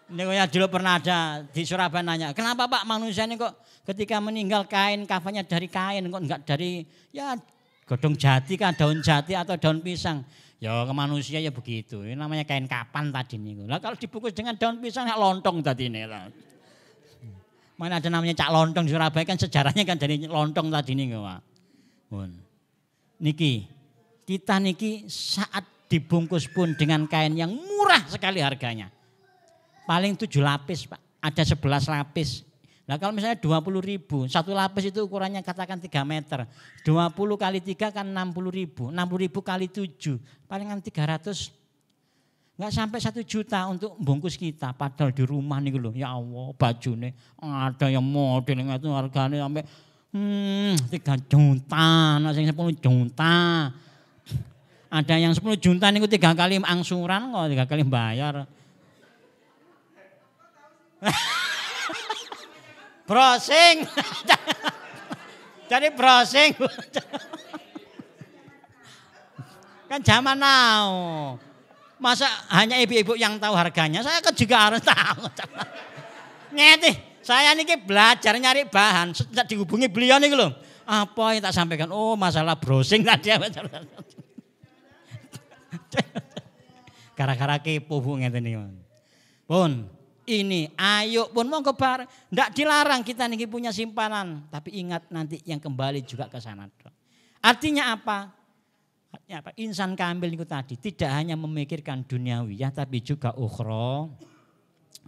S4: Ini kayak dulu pernah ada di Surabaya nanya, kenapa Pak manusia ini kok ketika meninggal kain kafannya dari kain kok enggak dari ya godong jati kan, daun jati atau daun pisang. Ya ke manusia ya begitu, ini namanya kain kapan tadi nih. Lah kalau dibungkus dengan daun pisang ya lontong tadi nih. Mana ada namanya cak lontong di Surabaya kan sejarahnya kan dari lontong tadi nih Pak. Niki, kita niki saat dibungkus pun dengan kain yang murah sekali harganya. Paling 7 lapis Pak, ada 11 lapis. Nah kalau misalnya 20.000, satu lapis itu ukurannya katakan 3 meter. 20 kali 3 kan 60.000, 60.000 kali 7, palingan 300. Enggak sampai 1 juta untuk bungkus kita. Padahal di rumah nih loh, ya Allah baju nih ada yang modelnya itu harganya sampai 3 juta, ada yang 10 juta. Ada yang 10 juta nih 3 kali angsuran kok, 3 kali bayar. Browsing. Jadi browsing. Kan zaman now. Masa hanya ibu-ibu yang tahu harganya? Saya kan juga harus tahu. Ngerti, saya ini belajar nyari bahan. Sejak dihubungi beliau nih loh. Apa yang tak sampaikan? Oh masalah browsing tadi. Gara-gara kepo bu ngeten nih. Pun. Ini ayo pun monggo bar, ndak dilarang kita nih punya simpanan, tapi ingat nanti yang kembali juga ke sana. Artinya apa? Artinya apa? Insan kamil itu tadi tidak hanya memikirkan duniawiyah tapi juga ukhra.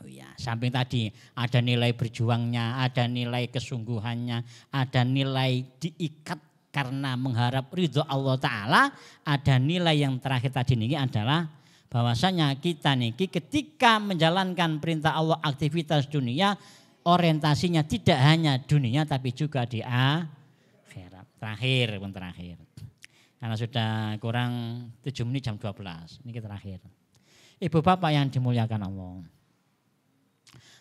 S4: Oh ya, samping tadi ada nilai berjuangnya, ada nilai kesungguhannya, ada nilai diikat karena mengharap ridho Allah Ta'ala, ada nilai yang terakhir tadi ini adalah bahwasanya kita niki ketika menjalankan perintah Allah aktivitas dunia orientasinya tidak hanya dunia tapi juga di akhirat. Terakhir. Karena sudah kurang 7 menit jam 12. Ini terakhir. Ibu bapak yang dimuliakan Allah.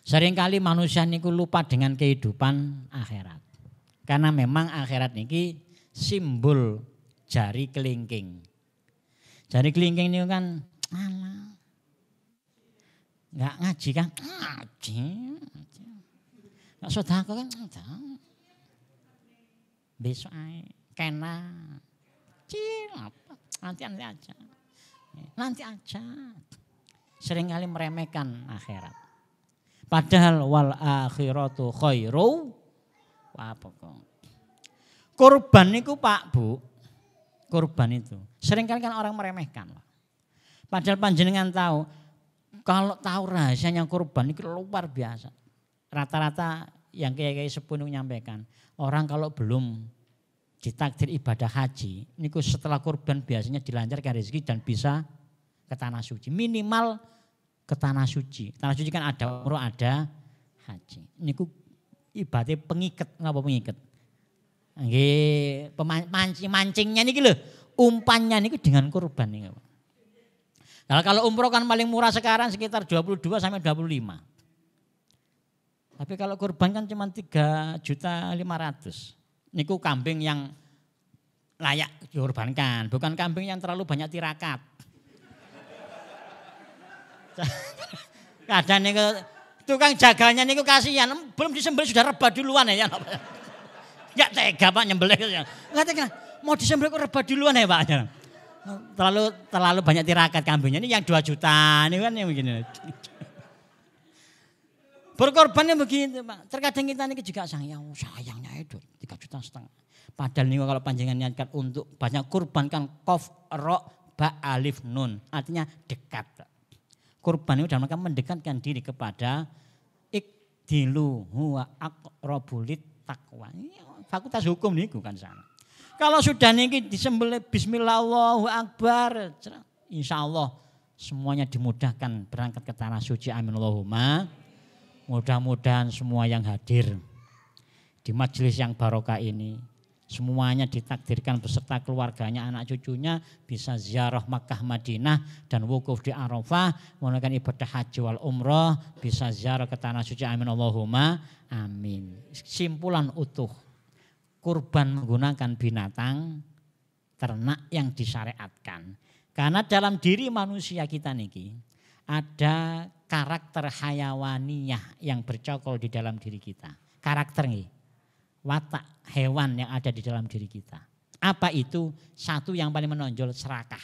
S4: Seringkali manusia niku lupa dengan kehidupan akhirat. Karena memang akhirat niki simbol jari kelingking. Jari kelingking ini kan alah, nggak ngaji kan? Ngaji. Nggak sodako kan? Besok aja, kena. Cil apa? Nanti aja. Seringkali meremehkan akhirat. Padahal wal akhiratu khairu wa abqa. Kurban itu Pak Bu, kurban itu seringkali kan orang meremehkan. Padahal panjenengan tahu, kalau tahu rahasianya kurban itu luar biasa. Rata-rata yang kayak sepuh nyampaikan, orang kalau belum ditakdir ibadah haji, niku setelah kurban biasanya dilancarkan rezeki dan bisa ke tanah suci. Minimal ke tanah suci. Tanah suci kan ada umroh, ada haji. Niku ibadah pengikat, ngapa pengikat? Nggih, mancingnya niki lho, umpannya niku dengan kurban niku. Kalau umroh kan paling murah sekarang sekitar 22 sampai 25. Tapi kalau kurban kan cuma 3.500.000. Niku kambing yang layak dikorbankan, bukan kambing yang terlalu banyak tirakat. Kadang niku tukang jaganya niku kasihan, belum disembelih sudah rebah duluan ya. Enggak tega Pak nyembelih. Enggak tega. Mau disembelih kok rebah duluan ya Pak. Terlalu banyak tirakat kambingnya. Ini yang 2 juta ini kan yang begini. Berkorbannya begitu Pak. Terkadang kita ini juga sayangnya itu 3,5 juta. Padahal ini kalau panjangan niatkan untuk banyak kurban kan qaf ra ba alif nun. Artinya dekat. Kurban itu dalam rangka mendekatkan diri kepada ikdilu huwa aqrabu lit taqwa. Fakultas hukum niku kan sana. Kalau sudah niki disembelih bismillah Allahu akbar, insyaallah semuanya dimudahkan berangkat ke tanah suci, amin Allahumma. Mudah-mudahan semua yang hadir di majelis yang barokah ini semuanya ditakdirkan beserta keluarganya, anak cucunya bisa ziarah Makkah Madinah dan wukuf di Arafah, melakukan ibadah haji wal umrah, bisa ziarah ke tanah suci, amin Allahumma amin. Simpulan utuh, kurban menggunakan binatang ternak yang disyariatkan. Karena dalam diri manusia kita niki ada karakter hayawaniyah yang bercokol di dalam diri kita. Karakter nih, watak hewan yang ada di dalam diri kita. Apa itu? Satu yang paling menonjol, serakah.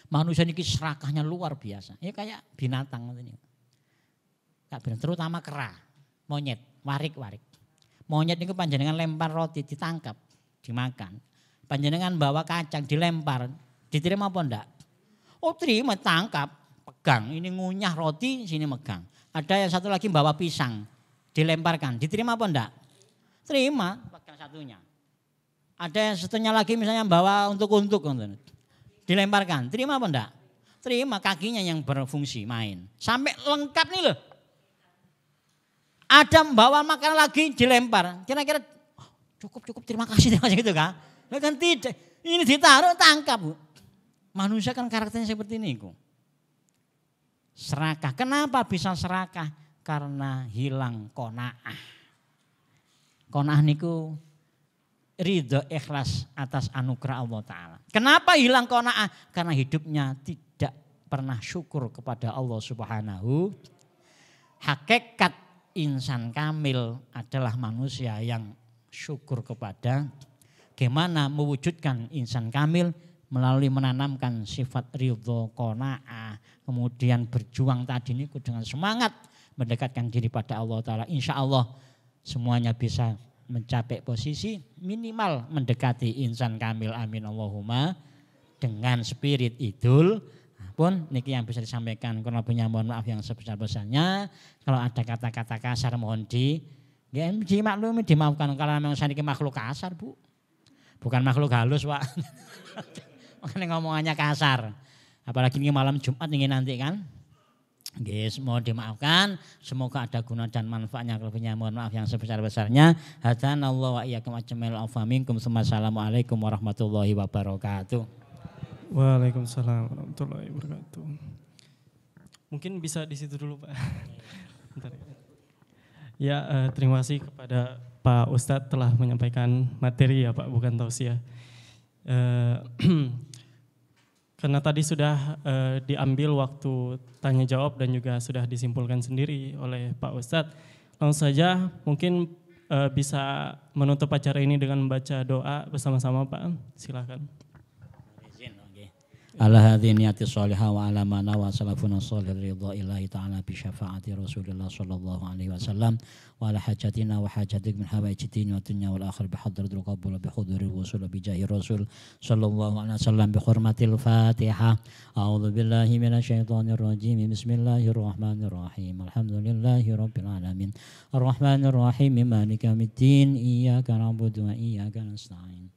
S4: Manusia ini serakahnya luar biasa. Ya kayak binatang ini. Terutama kera, monyet, warik-warik. Monyet ini panjenengan lempar roti ditangkap, dimakan. Panjenengan bawa kacang dilempar, diterima apa enggak? Oh terima, tangkap, pegang. Ini ngunyah roti, sini megang. Ada yang satu lagi bawa pisang, dilemparkan, diterima apa enggak? Terima, pegang satunya. Ada yang satunya lagi misalnya bawa untuk dilemparkan, terima apa enggak? Terima, kakinya yang berfungsi main. Sampai lengkap nih loh. Ada bawa makanan lagi dilempar, kira-kira cukup terima kasih gitu kan? Kan tidak, ini ditaruh tangkap Bu. Manusia kan karakternya seperti ini kok. Serakah, kenapa bisa serakah? Karena hilang qanaah. Qanaah niku ridho ikhlas atas anugerah Allah Ta'ala. Kenapa hilang qanaah? Karena hidupnya tidak pernah syukur kepada Allah Subhanahu. Hakikat insan kamil adalah manusia yang syukur kepada, bagaimana mewujudkan insan kamil melalui menanamkan sifat ridho qanaah, kemudian berjuang tadi niku dengan semangat mendekatkan diri pada Allah Ta'ala. Insya Allah semuanya bisa mencapai posisi minimal mendekati insan kamil, amin Allahumma, dengan spirit idul. Pun niki yang bisa disampaikan, kurang lebihnya mohon maaf yang sebesar-besarnya. Kalau ada kata-kata kasar mohon dimaklumi, dimaafkan. Kalau memang saya ini makhluk kasar Bu, bukan makhluk halus Pak. Makanya ngomongannya kasar. Apalagi ini malam Jumat ingin nanti kan. Guys, mohon dimaafkan. Semoga ada guna dan manfaatnya. Kelebihnya mohon maaf yang sebesar-besarnya. Hadanallahu wa iyyakum ajmail afa minkum. Assalamualaikum warahmatullahi wabarakatuh.
S1: Waalaikumsalam warahmatullahi wabarakatuh. Mungkin bisa di situ dulu Pak. Bentar. Ya, terima kasih kepada Pak Ustadz telah menyampaikan materi ya Pak, bukan tausiah. Karena tadi sudah diambil waktu tanya jawab dan juga sudah disimpulkan sendiri oleh Pak Ustadz. Langsung saja mungkin bisa menutup acara ini dengan membaca doa bersama-sama Pak. Silakan.
S4: Ala hadhihi niyati shalihah wa ala ma nawa salafuna shalih ridha ilahi ta'ala bi syafaati Rasulillah sallallahu alaihi wasallam wa ala hajatina wa hajatik min hawaijidin wa dunya wal akhir bi hadratil qabul bi huduril wusul bi jahi Rasul sallallahu alaihi wasallam bi hurmatil Fatihah. A'udzu billahi minasyaitonir rajim. Bismillahirrahmanirrahim. Alhamdulillahi rabbil alamin. Arrahmanir rahim. Maliki yaumiddin. Iyyaka na'budu wa iyyaka nasta'in.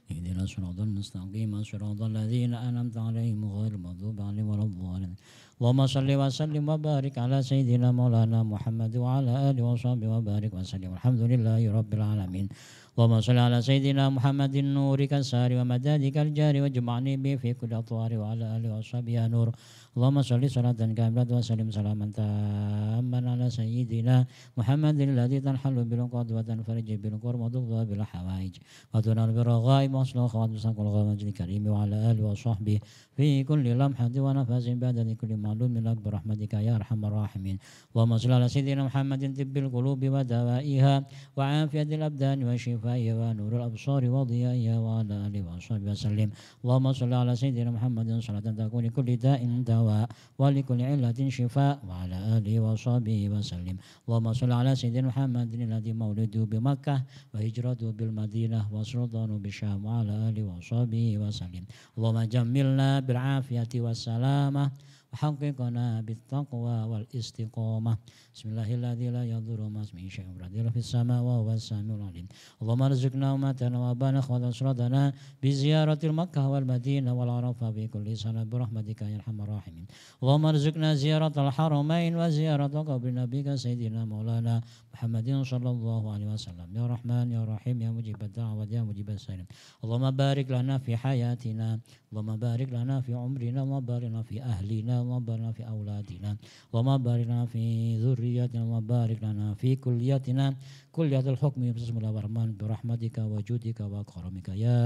S4: اهدنا الصراط المستقيم صراط الذين أنعمت عليهم غير المغضوب عليهم ولا الضالين اللهم صل وسلم وبارك على سيدنا مولانا محمد وعلى آله وصحبه وبارك وسلم والحمد لله رب العالمين اللهم صل على سيدنا محمد نورك الساري ومدادك الجاري واجمعني به في كل أطوار وعلى آله وصحبه يا نور اللهم صل صلاة كاملة وسلم سلاما تاما على سيدنا محمد الذي تنحل بالعقد وتنفرج بالكرب وتقضى بالحوائج وتنال بالرغائب وصل خوات بسق الغوامج الكريم وعلى آله وصحبه في كل لمحة ونفس بعدد كل معلوم لك برحمتك يا أرحم الراحمين اللهم صل على سيدنا محمد طب القلوب ودوائها وعافية الأبدان وشفاء وشفائها ونور الأبصار وضيائها وعلى آله وصحبه وسلم. اللهم صل على سيدنا محمد صلاة تكون لكل داء دواء ولكل علة شفاء وعلى آله وصحبه وسلم. اللهم صل على سيدنا محمد الذي مولده بمكة وهجرته بالمدينة وسلطانه بالشام وعلى آله وصحبه وسلم. اللهم جملنا بالعافية والسلامة وحققنا بالتقوى والاستقامة. بسم الله الذي لا يضر مع اسمه شيء في السماء وهو السميع العليم. اللهم ارزقنا أمتنا وأبانا وأسرتنا بزيارة المكة والمدينة والعرفة في كل سنة برحمتك يا أرحم الراحمين. اللهم ارزقنا زيارة الحرمين وزيارة قبر نبيك سيدنا مولانا محمد صلى الله عليه وسلم. يا رحمن يا رحيم يا مجيب الدعوة يا مجيب السلام. اللهم بارك لنا في حياتنا، اللهم بارك لنا في عمرنا، اللهم بارك لنا في أهلنا، اللهم بارك لنا في أولادنا، اللهم بارك لنا في ذريتنا، اللهم بارك لنا في كلياتنا كلية الحكم بسم الله الرحمن برحمتك وجودك وكرمك يا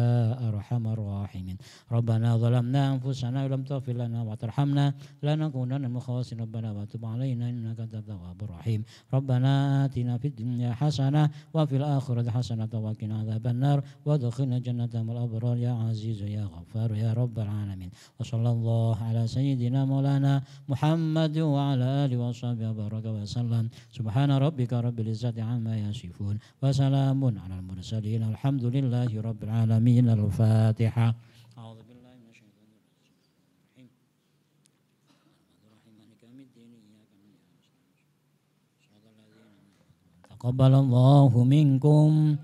S4: أرحم الراحمين. ربنا ظلمنا أنفسنا ولم تغفر لنا وترحمنا لنكونن من الخاسرين. ربنا وتب علينا إنك أنت التواب الرحيم. ربنا آتنا في الدنيا حسنة وفي الآخرة حسنة وقنا عذاب النار وادخلنا جنة الأبرار يا عزيز يا غفار يا رب العالمين. وصلى الله على سيدنا مولانا محمد وعلى آله وصحبه وبارك وسلم. سبحان ربك رب العزة عما يصفون وسلام على المرسلين الحمد لله رب العالمين. الفاتحة. أعوذ بالله من الشيطان الرجيم. تقبل الله منكم.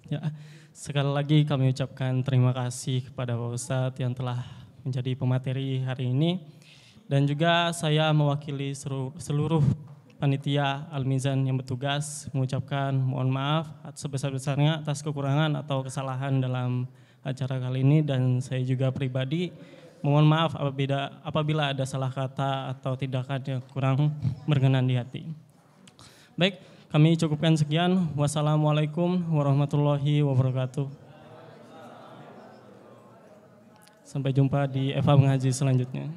S1: Ya, sekali lagi kami ucapkan terima kasih kepada Pak Ustadz yang telah menjadi pemateri hari ini. Dan juga saya mewakili seluruh panitia Al-Mizan yang bertugas mengucapkan mohon maaf sebesar-besarnya atas kekurangan atau kesalahan dalam acara kali ini. Dan saya juga pribadi mohon maaf apabila ada salah kata atau tindakan yang kurang berkenan di hati. Baik, kami cukupkan sekian. Wassalamualaikum warahmatullahi wabarakatuh. Sampai jumpa di FH Mengaji selanjutnya.